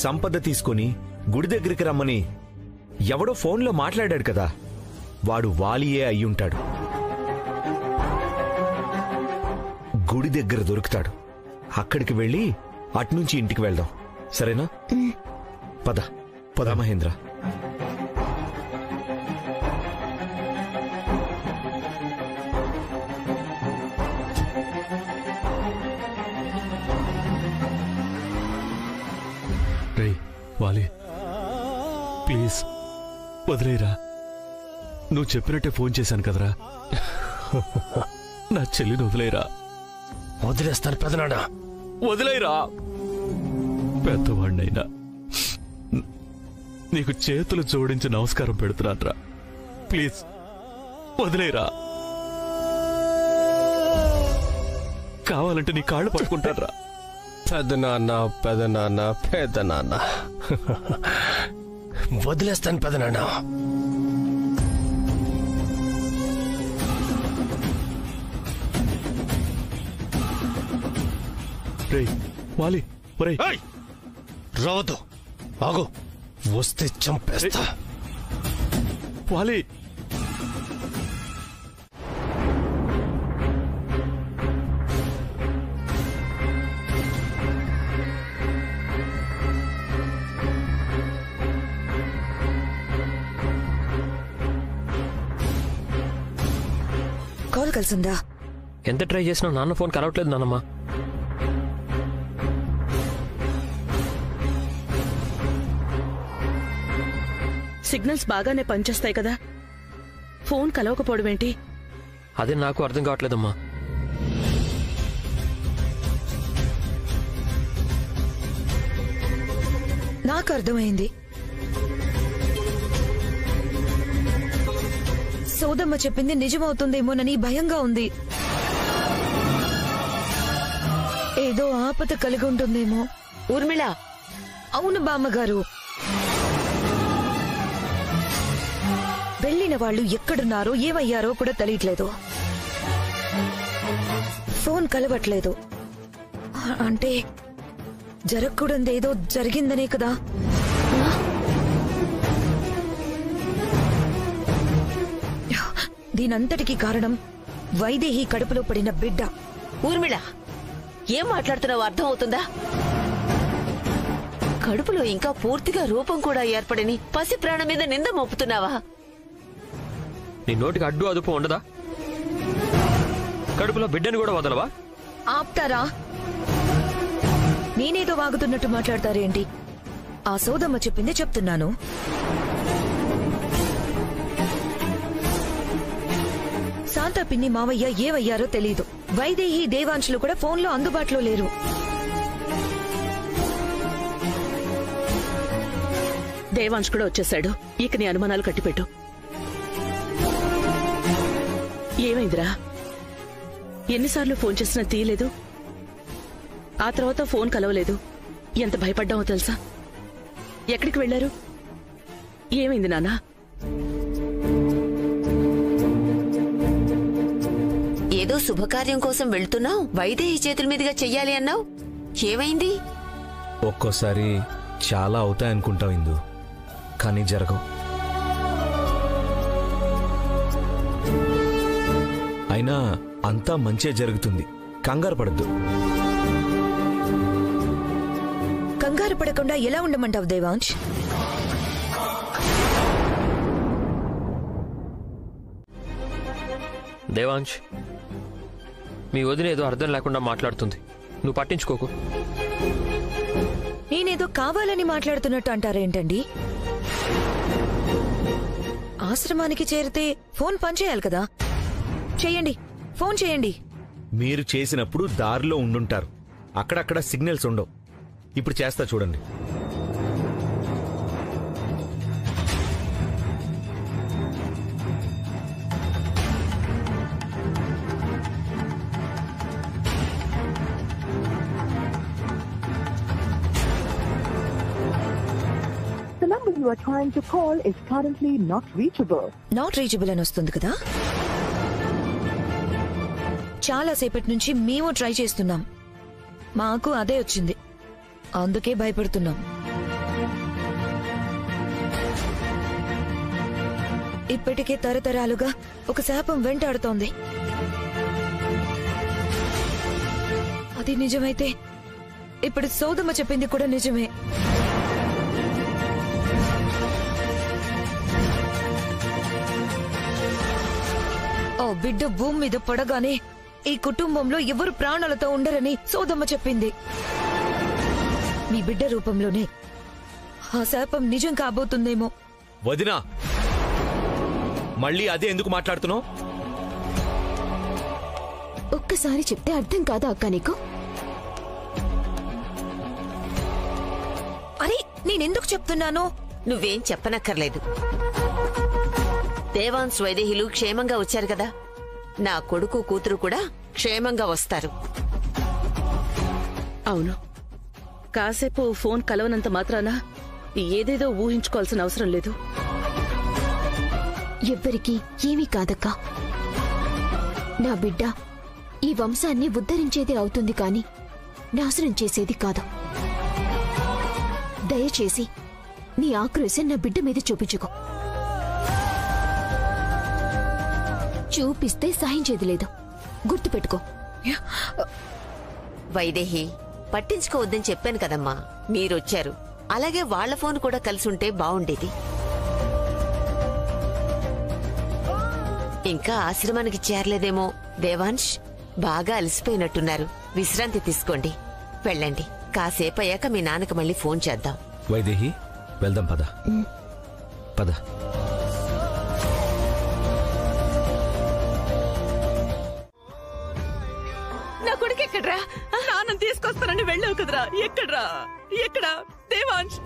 సంపద తీసుకొని గుడి దగ్గరికి రమ్మని ఎవడో ఫోన్లో మాట్లాడాడు కదా, వాడు వాలియే అయ్యుంటాడు. గుడి దగ్గర దొరుకుతాడు. అక్కడికి వెళ్ళి అట్నుంచి ఇంటికి వెళ్దాం. సరేనా? పద పద మహేంద్ర. రేయ్ వాలి, ప్లీజ్ వదిలేరా. నువ్వు చెప్పినట్టే ఫోన్ చేశాను కదరా. నా చెల్లిని వదిలేరా. వదిలేస్తాను పెదనాన్న. వదిలేరా. పెద్దవాడినైనా నీకు చేతులు జోడించి నమస్కారం పెడుతున్నాన్రా. ప్లీజ్ వదిలేరా. కావాలంటే నీ కాళ్ళు పట్టుకుంటారా. పెదనాన్న పెదనాన్న పెదనాన్న, వదిలేస్తాను పెదనాన్న. రేయ్ వాలి, ఒరేయ్ రావద్దు, ఆగు. వస్తే చంపేస్తా. వాలి, కాల్ కలిసిందా? ఎంత ట్రై చేసినా నాన్న ఫోన్ కలవట్లేదు నాన్నమ్మ. సిగ్నల్స్ బాగానే పనిచేస్తాయి కదా, ఫోన్ కలవకపోవడం ఏంటి? అదే నాకు అర్థం కావట్లేదమ్మా. నాకు అర్థమైంది. సోదమ్మ చెప్పింది నిజమవుతుందేమోనని భయంగా ఉంది. ఏదో ఆపద కలిగి ఉంటుందేమో. ఊర్మిళ. అవును బామ్మగారు. వెళ్ళిన వాళ్ళు ఎక్కడున్నారో ఏమయ్యారో కూడా తెలియట్లేదు. ఫోన్ కలవట్లేదు. అంటే జరగకూడదేదో జరిగిందనే కదా. దీనంతటికీ కారణం వైదేహి కడుపులో పడిన బిడ్డ. ఊర్మిళ, ఏం మాట్లాడుతున్నావు అర్థం అవుతుందా? కడుపులో ఇంకా పూర్తిగా రూపం కూడా ఏర్పడని పసి ప్రాణం మీద నింద మోపుతున్నావా? నీ నోటికి అడ్డు అదుపు ఉండదా? కడుపులో బిడ్డని కూడా వదలవా? ఆప్తారా? నేనేదో వాగుతున్నట్టు మాట్లాడతారేంటి? ఆ సోదమ్మ చెప్పింది చెప్తున్నాను. శాంత పిన్ని మావయ్య ఏవయ్యారో తెలీదు. వైదేహి దేవాంశులు కూడా ఫోన్లో అందుబాటులో లేరు. దేవాంశ్ కూడా వచ్చేశాడు. ఇక నీ అనుమానాలు కట్టిపెట్టు. ఏమైందిరా? ఎన్నిసార్లు ఫోన్ చేసినా తీయలేదు. ఆ తర్వాత ఫోన్ కలవలేదు. ఎంత భయపడ్డామో తెలుసా? ఎక్కడికి వెళ్లారు? ఏమైంది నాన్నా? ఏదో శుభకార్యం కోసం వెళ్తున్నావు, వైదేహి చేతుల మీదుగా చెయ్యాలి అన్నావు. ఏమైంది? ఒక్కోసారి చాలా అవుతాయనుకుంటాం ఇందు, కానీ జరగవు. అయినా అంతా మంచే జరుగుతుంది, కంగారు పడద్దు. కంగారు పడకుండా ఎలా ఉండమంటావు దేవాంశ్? దేవాంశ్, మీ వదిన ఏదో అర్థం లేకుండా మాట్లాడుతుంది, నువ్వు పట్టించుకోకు. నేనేదో కావాలని మాట్లాడుతున్నట్టు అంటారేంటండి? ఆశ్రమానికి చేరితే ఫోన్ పనిచేయాలి కదా. చెయ్యండి, ఫోన్ చేయండి. మీరు చేసినప్పుడు దారిలో ఉండుంటారు, అక్కడక్కడ సిగ్నల్స్ ఉండవు. ఇప్పుడు చేస్తా చూడండి. The number you are trying to call is currently not reachable. Not reachable అని వస్తుంది కదా. చాలా సేపటి నుంచి మేము ట్రై చేస్తున్నాం, మాకు అదే వచ్చింది. అందుకే భయపడుతున్నాం. ఇప్పటికే తరతరాలుగా ఒక శాపం వెంటాడుతోంది. అది నిజమైతే ఇప్పుడు సోదమ్మ చెప్పింది కూడా నిజమే. ఓ బిడ్డ భూమి మీద పడగానే ఈ కుటుంబంలో ఎవరు ప్రాణాలతో ఉండరని సోదమ్మ చెప్పింది. మీ బిడ్డ రూపంలోనే ఆ శాపం నిజం కాబోతుందేమో. వదినా, మళ్ళీ అదే ఎందుకు మాట్లాడుతున్నావు? ఒక్కసారి చెప్తే అర్థం కాదా అక్క నీకు? అరే నేనెందుకు చెప్తున్నాను? నువ్వేం చెప్పనక్కర్లేదు. దేవాంశ్ వైదేహిలు క్షేమంగా వచ్చారు కదా, నా కొడుకు కూతురు కూడా క్షేమంగా వస్తారు. అవును, కాసేపు ఫోన్ కలవనంత మాత్రాన ఏదేదో ఊహించుకోవాల్సిన అవసరం లేదు. ఎవ్వరికీ ఏమీ కాదక్కా. నా బిడ్డ ఈ వంశాన్ని ఉద్ధరించేది అవుతుంది కాని నాశనం చేసేది కాదు. దయచేసి నీ ఆక్రోశం నా బిడ్డ మీద చూపించుకో. చూపిస్తే సహించేది లేదు, గుర్తుపెట్టుకో. వైదేహి, పట్టించుకోవద్దని చెప్పాను కదమ్మా. మీరొచ్చారు, అలాగే వాళ్ల ఫోన్ కూడా కలిసుంటే బావుండేది. ఇంకా ఆశ్రమానికి చేరలేదేమో. దేవాంశ్, బాగా అలసిపోయినట్టున్నారు, విశ్రాంతి తీసుకోండి. వెళ్ళండి, కాసేపు అయ్యాక మీ నాన్నకి మళ్ళీ ఫోన్ చేద్దాం. వైదేహి, వెళ్దాం పద. పద. నా కొడుకు ఎక్కడ్రా? నాన్న తీసుకొస్తానని వెళ్ళావు కదరా, ఎక్కడ్రా? ఎక్కడా దేవాంశ్?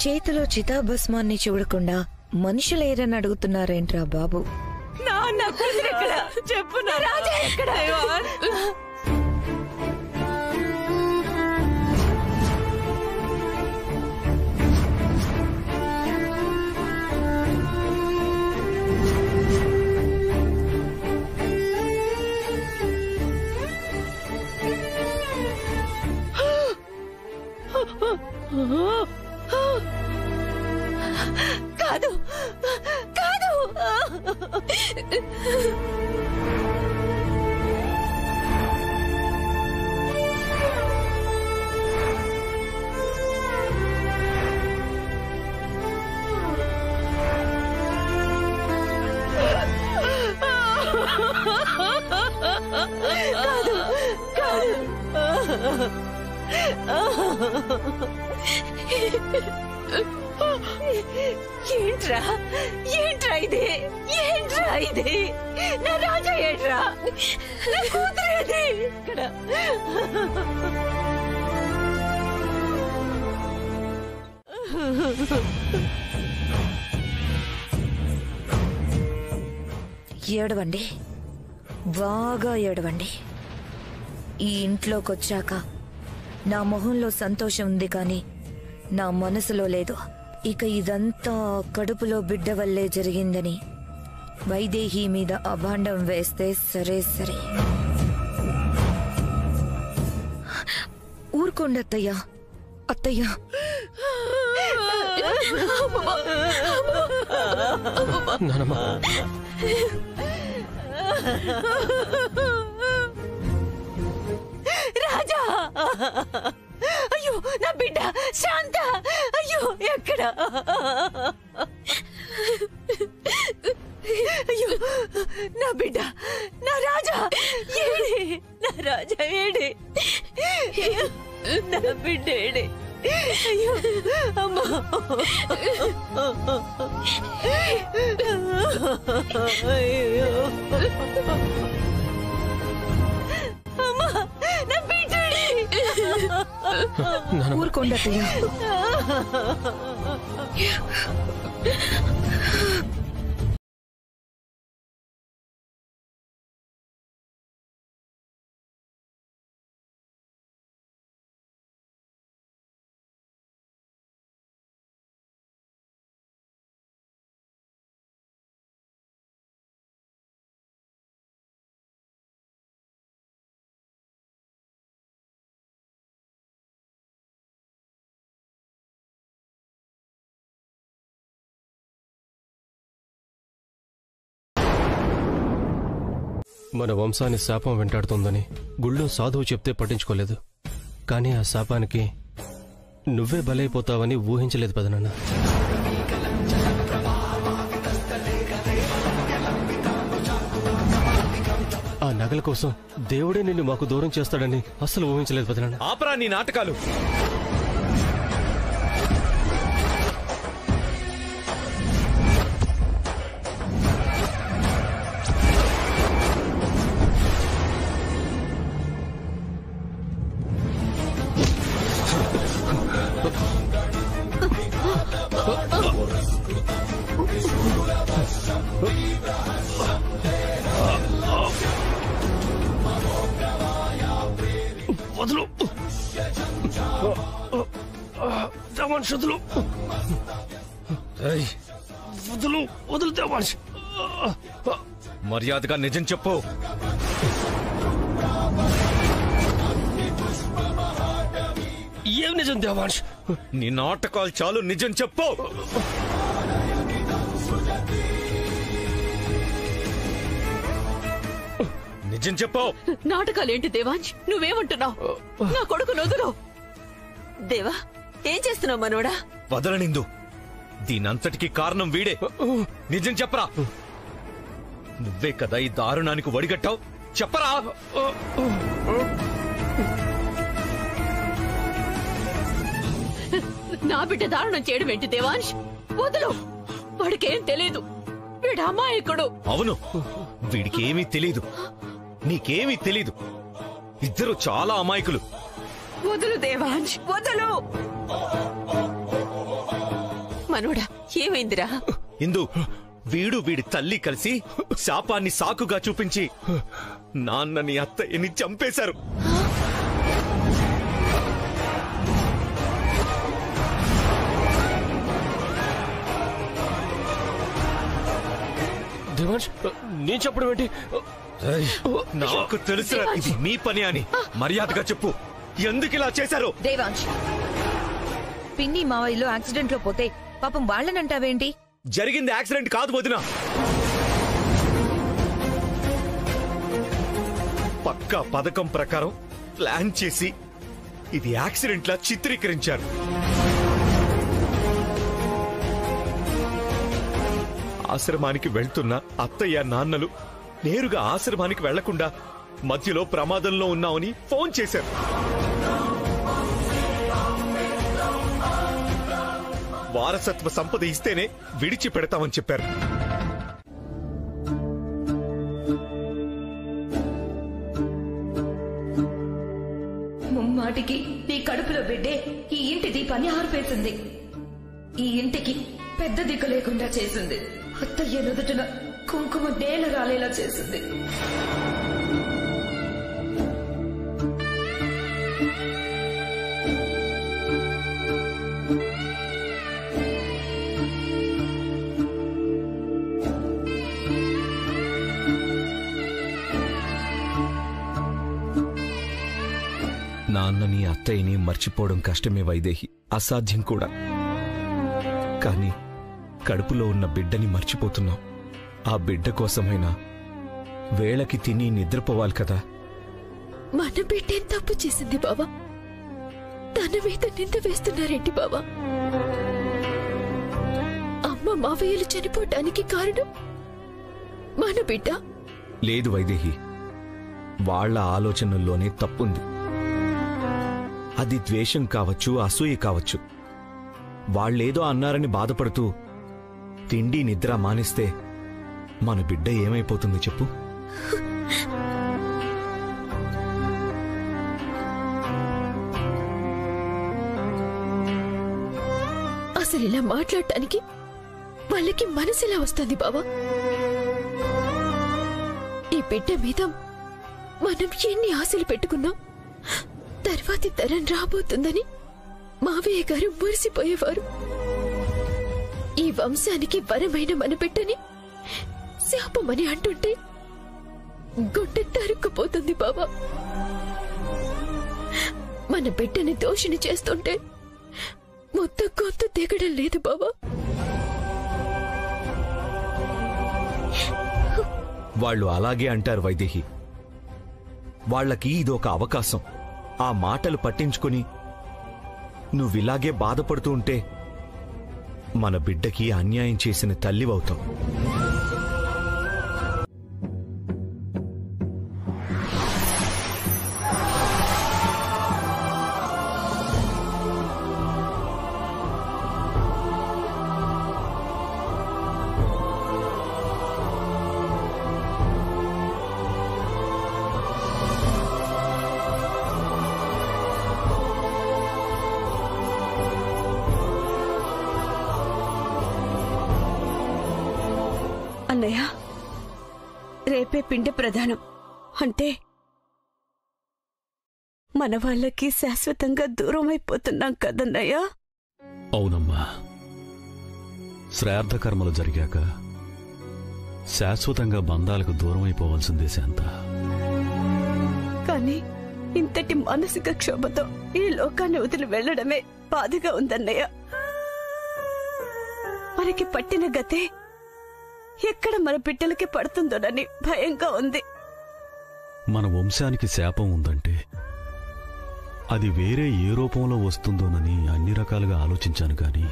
చేతిలో చితాభస్మాన్ని చూడకుండా మనుషులేరని అడుగుతున్నారేంట్రా బాబు? నా కూతురు ఎక్కడ? చెప్పు నా రాజా ఎక్కడ? కాదు, కాదు, ఏంట్రా ఏంట్రా ఇదే ఏంట్రా ఇదే నా రాజా ఏంట్రా నా కూతురేది ఇక్కడ ఏడవండి, బాగా ఏడవండి. ఈ ఇంట్లోకి వచ్చాక నా మొహంలో సంతోషం ఉంది కానీ నా మనసులో లేదు. ఇక ఇదంతా కడుపులో బిడ్డ వల్లే జరిగిందని వైదేహి మీద అభాండం వేస్తే సరే సరే. ఊరుకోండి అత్తయ్య, అత్తయ్య. రాజా, అయ్యో నా బిడ్డ శాంత, అయ్యో ఎక్కడ? అయ్యో నా బిడ్డ, నా రాజా ఏడే, నా రాజా ఏడే, నా బిడ్డ ఏడే? అయ్యో అమ్మా, అయ్యో అమ్మా, నా బిడ్డ ఊరుకోండి అత్తయ్య. మన వంశాన్ని శాపం వెంటాడుతోందని గుళ్ళో సాధువు చెప్తే పట్టించుకోలేదు. కానీ ఆ శాపానికి నువ్వే బలైపోతావని ఊహించలేదు పెదనాన్న. ఆ నగల కోసం దేవుడే నిన్ను మాకు దూరం చేస్తాడని అస్సలు ఊహించలేదు పెదనాన్న. ఆపరా నీ నాటకాలు. వదులు దేవాంశ్, వదులు వదులు వదులు దేవాంశ్. మర్యాదగా నిజం చెప్పు. ఏం నిజం దేవాంశ్? నీ నాటకాలు చాలు, నిజం చెప్పు. నిజం చెప్పు. నాటకాలేంటి దేవాంశ్? నువ్వేమంటున్నావు? నా కొడుకు నొదులు. దేవా, ఏం చేస్తున్నావు మనోడా? వదలనిందు. దీనంతటికి కారణం వీడే. నిజం చెప్పరా. నువ్వే కదా ఈ దారుణానికి వడిగట్టావు. చెప్పరా. నా బిడ్డ దారుణం చేయడం ఏంటి దేవాంశ్? వదులు. వాడికేం తెలీదు. వీడు అమాయకుడు. అవును, వీడికి ఏమీ తెలీదు. నీకేమీ తెలీదు. ఇద్దరు చాలా అమాయకులు. వదులు దేవాంశ్, వదులు. మనోడా, ఏమైందిరా? ఇందు, వీడు వీడి తల్లి కలిసి శాపాన్ని సాకుగా చూపించి నాన్నని అత్తయ్యని చంపేశారు. దేవాంశ్, నేను చెప్పడం ఏంటి? నాకు తెలుసురా ఇది మీ పని అని. మర్యాదగా చెప్పు, ఎందుకు ఇలా చేశారు? దేవాంశ్, పిన్ని మావయ్యలో యాక్సిడెంట్ లో పోతే పాపం వాళ్ళనంటావేంటి? జరిగింది యాక్సిడెంట్ కాదు వదినా. ఇంకా పథకం ప్రకారం ప్లాన్ చేసి ఇది యాక్సిడెంట్లా చిత్రీకరించారు. ఆశ్రమానికి వెళ్తున్న అత్తయ్య నాన్నలు నేరుగా ఆశ్రమానికి వెళ్లకుండా మధ్యలో ప్రమాదంలో ఉన్నామని ఫోన్ చేశారు. వారసత్వ సంపద ఇస్తేనే విడిచిపెడతామని చెప్పారు. ముమ్మాటికి నీ కడుపులో బిడ్డే ఈ ఇంటి దీపాన్ని ఆర్పేసింది. ఈ ఇంటికి పెద్ద దిక్కు లేకుండా చేసింది. అత్తయ్య నుదుటిన కుంకుమ నేల రాలేలా చేసింది. నాన్నని అత్తయ్యని మర్చిపోవడం కష్టమే వైదేహి, అసాధ్యం కూడా. కానీ కడుపులో ఉన్న బిడ్డని మర్చిపోతున్నాం. ఆ బిడ్డ కోసమైనా వేళకి తిని నిద్రపోవాలి కదా. మన బిడ్డేం తప్పు చేసింది బావా? తన మీద నింద వేస్తున్నారేంటి బావా? అమ్మ మావయ్యలు చనిపోవటానికి కారణం మన బిడ్డ. లేదు వైదేహి, వాళ్ల ఆలోచనల్లోనే తప్పుంది. అది ద్వేషం కావచ్చు, అసూయ కావచ్చు. వాళ్లేదో అన్నారని బాధపడుతూ తిండి నిద్ర మానేస్తే మన బిడ్డ ఏమైపోతుంది చెప్పు? అసలు ఇలా మాట్లాడటానికి వాళ్ళకి మనసులా వస్తుంది బావా? ఈ బిడ్డ మీద మనం ఎన్ని ఆశలు పెట్టుకున్నాం. తర్వాతి తరం రాబోతుందని మావయ్య గారు మురిసిపోయేవారు. ఈ వంశానికి వరమైన మన బిడ్డని శాపమని అంటుంటే గుండె తరుక్కుపోతుంది బాబా. మన బిడ్డని దోషిని చేస్తుంటే మొత్తం గొంతు దిగడం లేదు బాబా. వాళ్ళు అలాగే అంటారు వైదేహి. వాళ్లకి ఇదొక అవకాశం. ఆ మాటలు పట్టించుకుని నువ్విలాగే బాధపడుతూ ఉంటే మన బిడ్డకి అన్యాయం చేసిన తల్లివవుతావు. అన్నయ్య, రేపే పిండ ప్రధానం. అంటే మన వాళ్ళకి శాశ్వతంగా దూరం అయిపోతున్నాం కదన్నయ్య. అవునమ్మా, శ్రాద్ధ కర్మలు జరిగాక శాశ్వతంగా బంధాలకు దూరం అయిపోవాల్సిందే శాంత. కానీ ఇంతటి మానసిక క్షోభతో ఈ లోకాన్ని వదిలి వెళ్లడమే బాధగా ఉందన్నయ్య. మనకి పట్టిన గతే ఎక్కడ మన బిడ్డలకి పడుతుందోనని భయంగా ఉంది. మన వంశానికి శాపం ఉందంటే అది వేరే ఏ రూపంలో వస్తుందోనని అన్ని రకాలుగా ఆలోచించాను. కానీ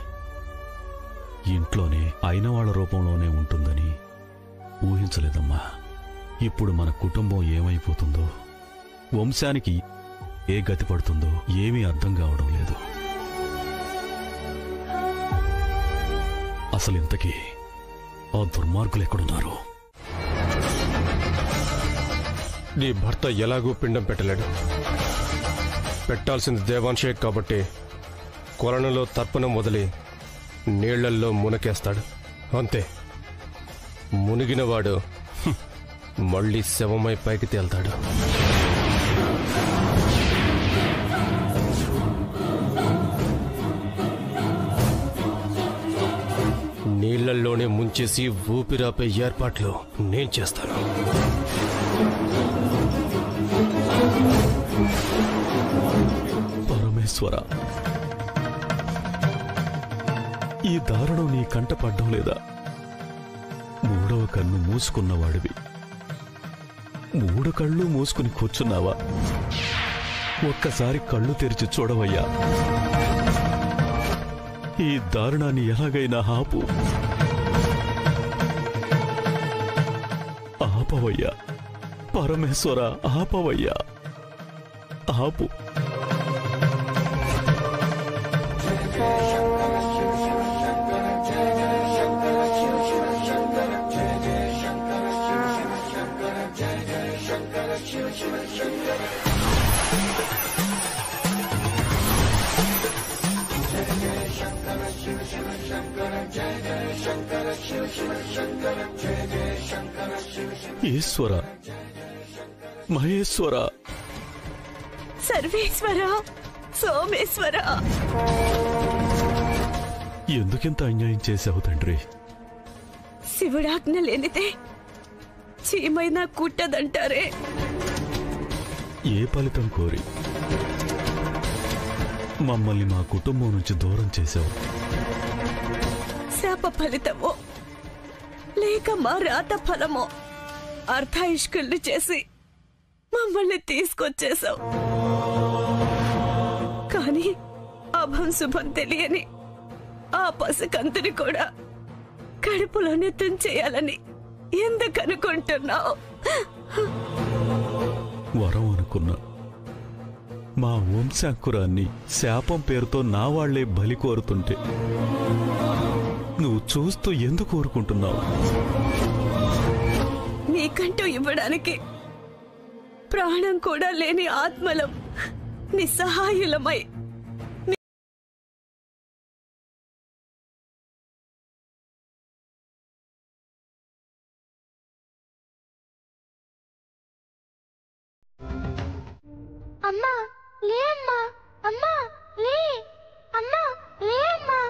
ఇంట్లోనే అయిన వాళ్ళ రూపంలోనే ఉంటుందని ఊహించలేదమ్మా. ఇప్పుడు మన కుటుంబం ఏమైపోతుందో, వంశానికి ఏ గతి పడుతుందో ఏమీ అర్థం కావడం లేదు. అసలు ఇంతకీ ఆ దుర్మార్గులు ఎక్కడున్నారు? నీ భర్త ఎలాగూ పిండం పెట్టలేడు. పెట్టాల్సింది దేవాన్షే కాబట్టి కొలనులో తర్పణం వదిలి నీళ్లల్లో మునకేస్తాడు. అంతే. మునిగినవాడు మళ్లీ శవమై పైకి తేల్తాడు. నీళ్లల్లోనే ముంచేసి ఊపిరాపే ఏర్పాట్లు నేను చేస్తాను. పరమేశ్వర, ఈ దారుణం నీ కంట పడ్డం లేదా? మూడవ కన్ను మూసుకున్నవాడివి, 3 కళ్ళు మూసుకుని కూర్చున్నావా? ఒక్కసారి కళ్ళు తెరిచి చూడవయ్యా. ఈ దారుణాన్ని ఎలాగైనా ఆపు. ఆపవయ్యా పరమేశ్వర, ఆపవయ్యా, ఆపు. ఈశ్వర, మహేశ్వర, సర్వేశ్వర, సోమేశ్వర, ఎందుకింత అన్యాయం చేశావు తండ్రి? శివుడాజ్ఞ లేనిదే చీమైనా కుట్టదంటారే. ఏ ఫలితం కోరి మమ్మల్ని మా కుటుంబం నుంచి దూరం చేశావు? శాప ఫలితమో లేక మా రాత ఫలమో అర్ధాయుష్కుల్ని చేసి మమ్మల్ని తీసుకొచ్చేశావు. కానీ అభం శుభం తెలియని ఆ పసికంతుని కూడా కడుపులోనే తుంచేయాలని ఎందుకనుకుంటున్నావు? వరం అనుకున్నా. మా వంశాంకురాన్ని శాపం పేరుతో నా వాళ్లే బలి కోరుతుంటే నువ్వు చూస్తూ ఎందుకు కోరుకుంటున్నావు? నీకంటూ ఇవ్వడానికి ప్రాణం కూడా లేని ఆత్మలం నిస్సహాయులమై అమ్మా లే, అమ్మా, అమ్మా లే, అమ్మా లే, అమ్మా.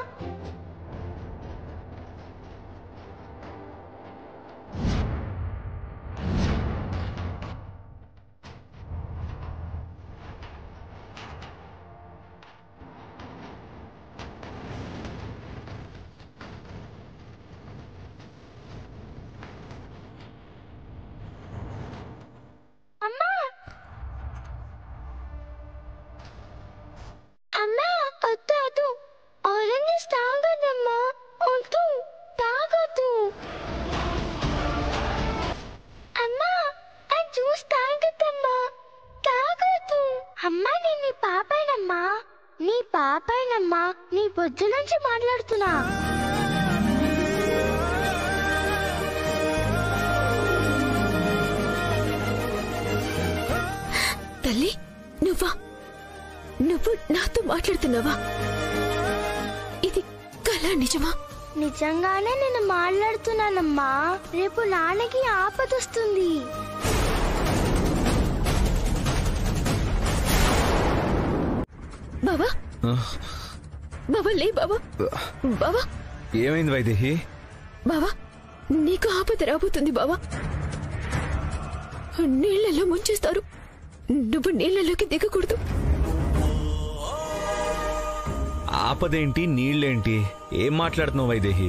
అమ్మా, అమ్మా, వద్దు, ఆరెంజ్ తాగదమ్మా, వద్దు, తాగదు. అమ్మా, ఆ జ్యూస్ తాగదమ్మా, తాగదు. అమ్మా, నేను నీ పాపేనమ్మా, నీ పాపేనమ్మా, నీ బొజ్జు నుంచి మాట్లాడుతున్నా. తల్లి, నువ్వు నాతో మాట్లాడుతున్నావా? ఇది కళ నిజమా? నిజంగానే నేను మాట్లాడుతున్నానమ్మా. రేపు నాన్నకి ఆపదొస్తుంది. బావా, బావా లే బావా. బావా, ఏమైంది వైదేహి? బావా, నీకు ఆపద రాబోతుంది బావా. నీళ్లలో ముంచేస్తారు. నువ్వు నీళ్లలోకి దిగకూడదు. ఆపదేంటి, నీళ్ళేంటి, ఏం మాట్లాడుతున్నావు వైదేహి?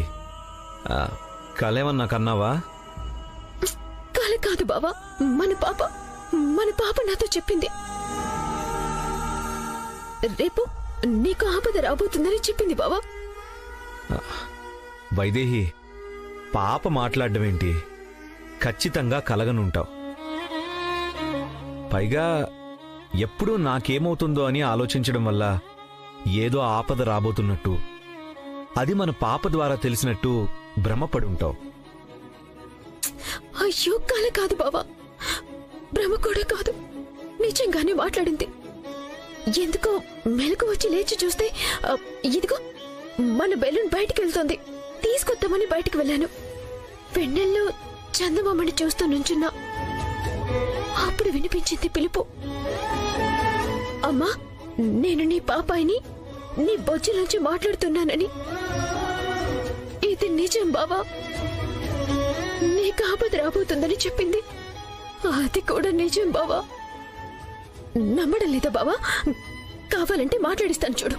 కలేమన్నా కన్నావా? కల కాదు బావా, మన పాప నాతో చెప్పింది. రేపు నీకు ఆపద రాబోతుందని చెప్పింది బావా. వైదేహి, పాప మాట్లాడడం ఏంటి? ఖచ్చితంగా కలగనుంటావు. పైగా ఎప్పుడూ నాకేమవుతుందో అని ఆలోచించడం వల్ల ఏదో ఆపద రాబోతున్నట్టు, అది మన పాప ద్వారా తెలిసినట్టు భ్రమపడి ఉంటావు. అయ్యో, కల కాదు బావా, భ్రమ కూడా కాదు, నిజంగానే మాట్లాడింది. ఎందుకో మెలకు వచ్చి లేచి చూస్తే ఇదిగో మన బెలూన్ బయటికి వెళ్తోంది. తీసుకొద్దామని బయటికి వెళ్ళాను. వెన్నెల్లో చందమామని చూస్తూ నుంచున్నా. అప్పుడు వినిపించింది పిలుపు. అమ్మా, నేను నీ పాపాయిని, నీ బొజ్జులోంచి మాట్లాడుతున్నానని. ఇది నిజం బావా. నీకు ఆపద రాబోతుందని చెప్పింది. అది కూడా నిజం బావా. నమ్మడం లేదా బావా? కావాలంటే మాట్లాడిస్తాను చూడు.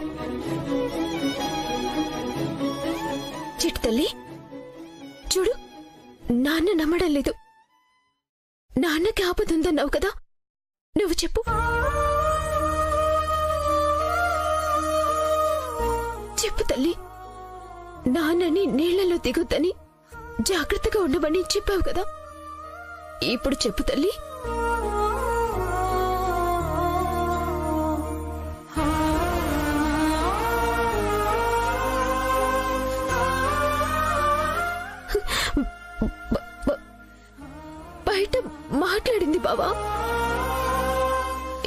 చిట్టు తల్లి చూడు, నాన్న నమ్మడం లేదు. నాన్నకి ఆపదుందన్నావు కదా, నువ్వు చెప్పు. చెప్పు తల్లి. నాన్నని నీళ్లలో దిగొద్దని జాగ్రత్తగా ఉండమని చెప్పావు కదా, ఇప్పుడు చెప్పు తల్లి. బయట మాట్లాడింది బావా,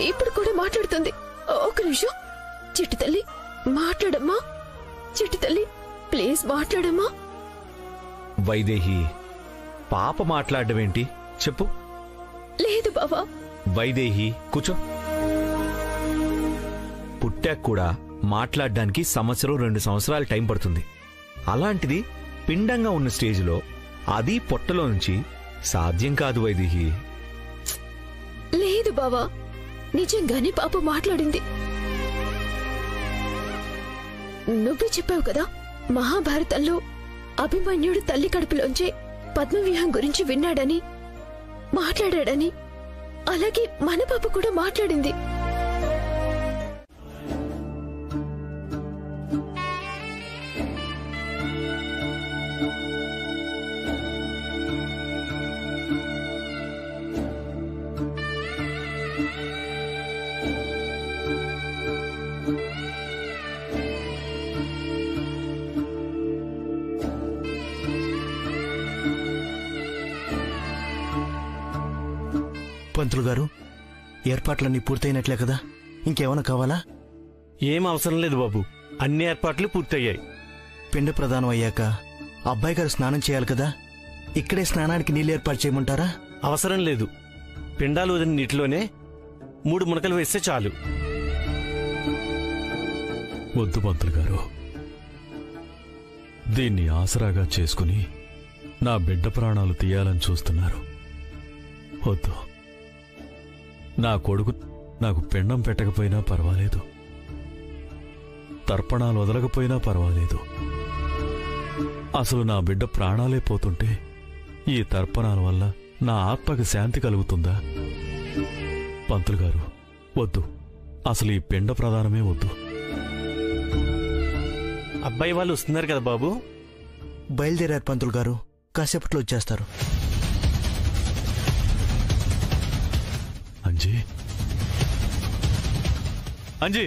ఇప్పుడు కూడా మాట్లాడుతుంది. ఒక నిమిషం. చిట్టి తల్లి మాట్లాడమ్మా, చిట్టి తల్లి ప్లీజ్ మాట్లాడమ్మా. వైదేహి, పాప మాట్లాడమేంటి చెప్పు. లేదు బావా. వైదేహి కూర్చో. పుట్టాక కూడా మాట్లాడడానికి 1-2 సంవత్సరాలు టైం పడుతుంది. అలాంటిది పిండంగా ఉన్న స్టేజ్లో అది పొట్టలో నుంచి సాధ్యం కాదు వైదేహి. లేదు బావా, నిజంగానే పాప మాట్లాడింది. నువ్వే చెప్పావు కదా, మహాభారతంలో అభిమన్యుడు తల్లి కడుపులోంచే పద్మవ్యూహం గురించి విన్నాడని, మాట్లాడాడని. అలాగే మన పాప కూడా మాట్లాడింది. పంతులు గారు, ఏర్పాట్లన్నీ పూర్తయినట్లే కదా? ఇంకేమైనా కావాలా? ఏం అవసరం లేదు బాబు, అన్ని ఏర్పాట్లు పూర్తయ్యాయి. పిండ ప్రదానం అయ్యాక అబ్బాయి గారు స్నానం చేయాలి కదా, ఇక్కడే స్నానానికి నీళ్ళు ఏర్పాటు చేయమంటారా? అవసరం లేదు, పిండాలు వదిలిన నీటిలోనే 3 మునకలు వేస్తే చాలు. వద్దు పంతులు గారు, దీన్ని ఆసరాగా చేసుకుని నా బిడ్డ ప్రాణాలు తీయాలని చూస్తున్నారు. వద్దు. నా కొడుకు నాకు పిండం పెట్టకపోయినా పర్వాలేదు, తర్పణాలు వదలకపోయినా పర్వాలేదు. అసలు నా బిడ్డ ప్రాణాలే పోతుంటే ఈ తర్పణాల వల్ల నా ఆత్మకి శాంతి కలుగుతుందా? పంతులు గారు వద్దు, అసలు ఈ పిండ ప్రదానమే వద్దు. అబ్బాయి వాళ్ళు వస్తున్నారు కదా బాబు? బయలుదేరారు పంతులు గారు, కాసేపట్లో వచ్చేస్తారు. అంజీ, అంజీ,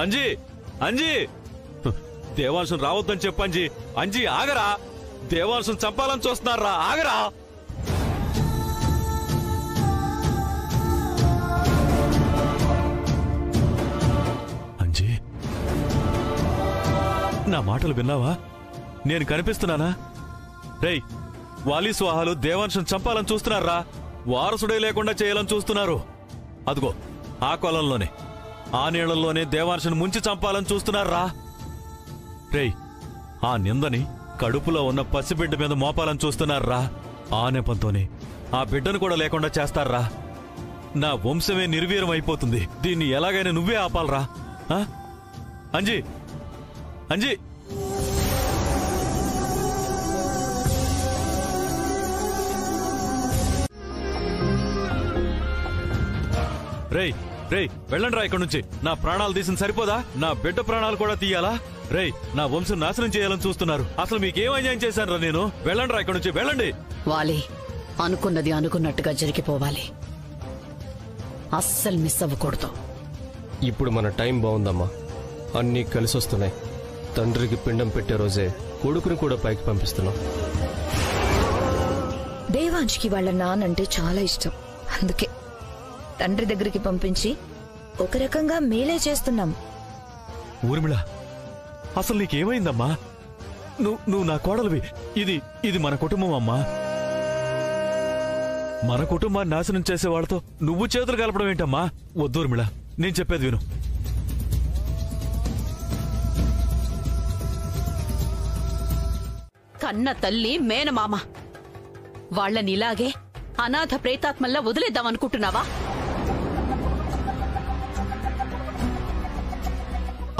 అంజీ, అంజీ, దేవాంశం రావద్దని చెప్పంజీ. అంజీ ఆగరా, దేవాంశం చంపాలని చూస్తున్నారా, ఆగరా. అంజీ, నా మాటలు విన్నావా? నేను కనిపిస్తున్నానా? రేయ్, వాలి స్వాహాలు దేవాంశం చంపాలని చూస్తున్నారా, వారసుడే లేకుండా చేయాలని చూస్తున్నారు. అదిగో ఆ కొలంలోనే, ఆ నీళ్లలోనే దేవాంశను ముంచి చంపాలని చూస్తున్నారా. రేయ్, ఆ నిందని కడుపులో ఉన్న పసిబిడ్డ మీద మోపాలని చూస్తున్నారా. ఆ నెపంతోనే ఆ బిడ్డను కూడా లేకుండా చేస్తారా. నా వంశమే నిర్వీర్యం అయిపోతుంది. దీన్ని ఎలాగైనా నువ్వే ఆపాలరా. అంజీ, అంజీ, రేయ్, రేయ్, వెళ్ళండి రా ఇక్కడి నుంచి. నా ప్రాణాలు తీసిన సరిపోదా, నా బిడ్డ ప్రాణాలు కూడా తీయాలా? రేయ్, నా వంశం నాశనం చేయాలని చూస్తున్నారు. అసలు మీకేం అన్యాయం చేశాను రా నేను? వెళ్ళండి రా ఇక్కడి నుంచి, వెళ్ళండి. వాలి, అనుకున్నది అనుకున్నట్టుగా జరిగిపోవాలి, అస్సలు మిస్ అవ్వకూడదు. ఇప్పుడు మన టైం బాగుందమ్మా, అన్నీ కలిసొస్తున్నాయి. తండ్రికి పిండం పెట్టే రోజే కొడుకుని కూడా పైకి పంపిస్తున్నాం. దేవాంష్కి వాళ్ళ నానంటే చాలా ఇష్టం, అందుకే తండ్రి దగ్గరికి పంపించి ఒక రకంగా మేలే చేస్తున్నాం. ఊర్మిళ, అసలు నీకేమైందమ్మా? నువ్వు నా కోడలివి. ఇది మన కుటుంబం అమ్మా. మన కుటుంబాన్ని నాశనం చేసే వాళ్ళతో నువ్వు చేతులు కలపడం ఏంటమ్మా? వద్దు ఊర్మిళ, నేను చెప్పేది విను. కన్న తల్లి మేనమామ వాళ్ళని ఇలాగే అనాథ ప్రేతాత్మల్లా వదిలేద్దామనుకుంటున్నావా?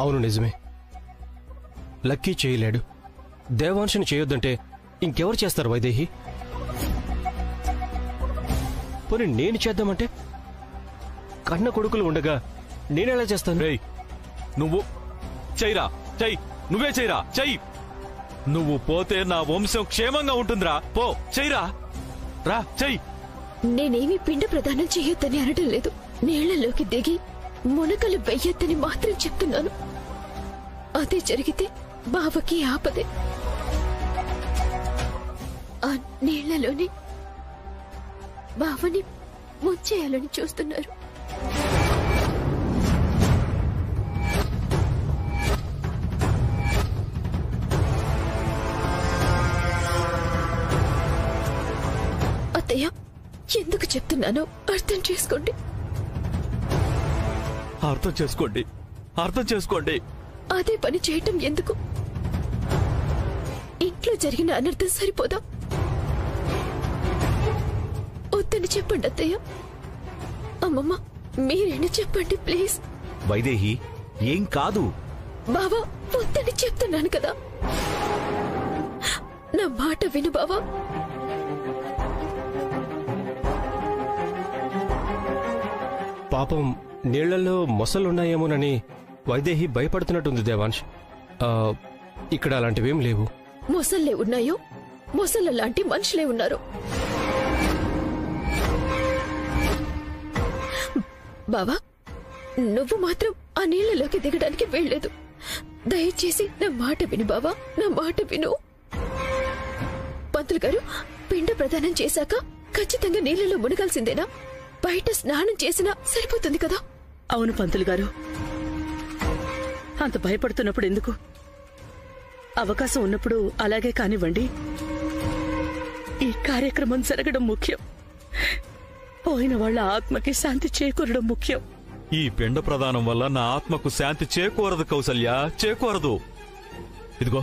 అవును నిజమే. లక్కీ చేయలేడు. దేవాంశని చేయొద్దంటే ఇంకెవరు చేస్తారు వైదేహి? పోనీ నేను చేద్దామంటే కన్న కొడుకులు ఉండగా నేనెలా చేస్తాను? రేయ్ నువ్వు చెయ్యరా, చెయ్యి, నువ్వే చెయ్యరా, చెయ్యి. నువ్వు పోతే నా వంశం క్షేమంగా ఉంటుందిరా. పో, చెయ్యరా, రా, చెయ్యి. నేనేమీ పిండ ప్రదానం చెయ్యొద్దని అనడం లేదు. నీళ్లలోకి దిగి మునకలు వెయ్యొద్దని మాత్రం చెప్తున్నాను. అదే జరిగితే బావకి ఆపదే. ఆ నీళ్లలోని బావని ముంచేయాలని చూస్తున్నారు. అత్తయ్య, ఎందుకు చెప్తున్నానో అర్థం చేసుకోండి. అర్థం చేసుకోండి, అర్థం చేసుకోండి. అదే పని చేయటం ఎందుకు? ఇంట్లో జరిగిన అనర్థం సరిపోదా? వద్దని చెప్పండి అత్తయ్య. అమ్మమ్మ, మీరైనా చెప్పండి ప్లీజ్. వైదేహి, ఏం కాదు. బావా, వద్దని చెప్తున్నాను కదా. నా మాట విను బావా. పాపం నీళ్లలో మొసలున్నాయేమోనని వైదేహి భయపడుతున్నట్టుంది దేవాంశ్. ఇక్కడ అలాంటివేం లేవు. మొసళ్ళే ఉన్నాయో, మొసళ్ళ లాంటి మనుషులే ఉన్నారు. బావా, నువ్వు మాత్రం ఆ నీళ్లలోకి దిగడానికి వెళ్లేదు. దయచేసి నా మాట విను బావా, నా మాట విను. పంతులు గారు, పిండ ప్రదానం చేశాక ఖచ్చితంగా నీళ్లలో మునగాల్సిందేనా? బయట స్నానం చేసినా సరిపోతుంది కదా? అవును పంతులు గారు, అంత భయపడుతున్నప్పుడు ఎందుకు? అవకాశం ఉన్నప్పుడు అలాగే కానివ్వండి. ఈ కార్యక్రమం జరగడం ముఖ్యం. పోయిన వాళ్ళ ఆత్మకి శాంతి చేకూరడం ముఖ్యం. ఈ పిండ ప్రదానం వల్ల నా ఆత్మకు శాంతి చేకూరదు కౌసల్య, చేకూరదు. ఇదిగో,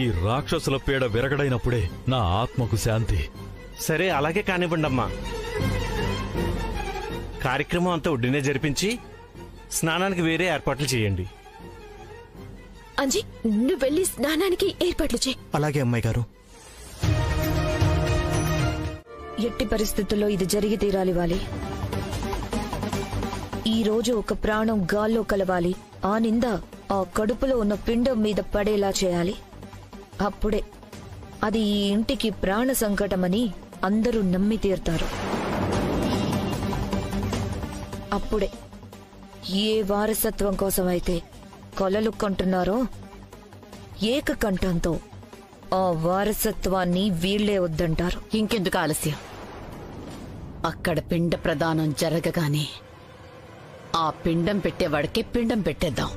ఈ రాక్షసుల పీడ విరగడైనప్పుడే నా ఆత్మకు శాంతి. సరే, అలాగే కానివ్వండి అమ్మా. కార్యక్రమం అంతా ఒడ్డునే జరిపించి స్నానానికి వేరే ఏర్పాట్లు చేయండి. అంజీ, నువ్వు వెళ్ళి స్నానానికి ఏర్పాట్లు చేయి. అలాగే అమ్మాయి గారు. ఎట్టి పరిస్థితుల్లో ఇది జరిగి తీరాలి వాలి. ఈ రోజు ఒక ప్రాణం గాల్లో కలవాలి. ఆ నింద ఆ కడుపులో ఉన్న పిండం మీద పడేలా చేయాలి. అప్పుడే అది ఈ ఇంటికి ప్రాణ సంకటమని అందరూ నమ్మి తీరుతారు. అప్పుడే ఏ వారసత్వం కోసమైతే కొలలు కంటున్నారో ఏకకంఠంతో ఆ వారసత్వాన్ని వీళ్లే వద్దంటారు. ఇంకెందుకు ఆలస్యం? అక్కడ పిండ ప్రదానం జరగగానే ఆ పిండం పెట్టేవాడికి పిండం పెట్టేద్దాం.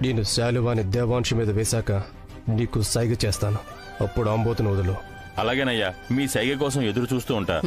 నేను శాలువాని దేవాంశి మీద వేశాక నీకు సైగ చేస్తాను. అప్పుడు ఆంబోతును వదులు. అలాగేనయ్యా, మీ సైగ కోసం ఎదురు చూస్తూ ఉంటా.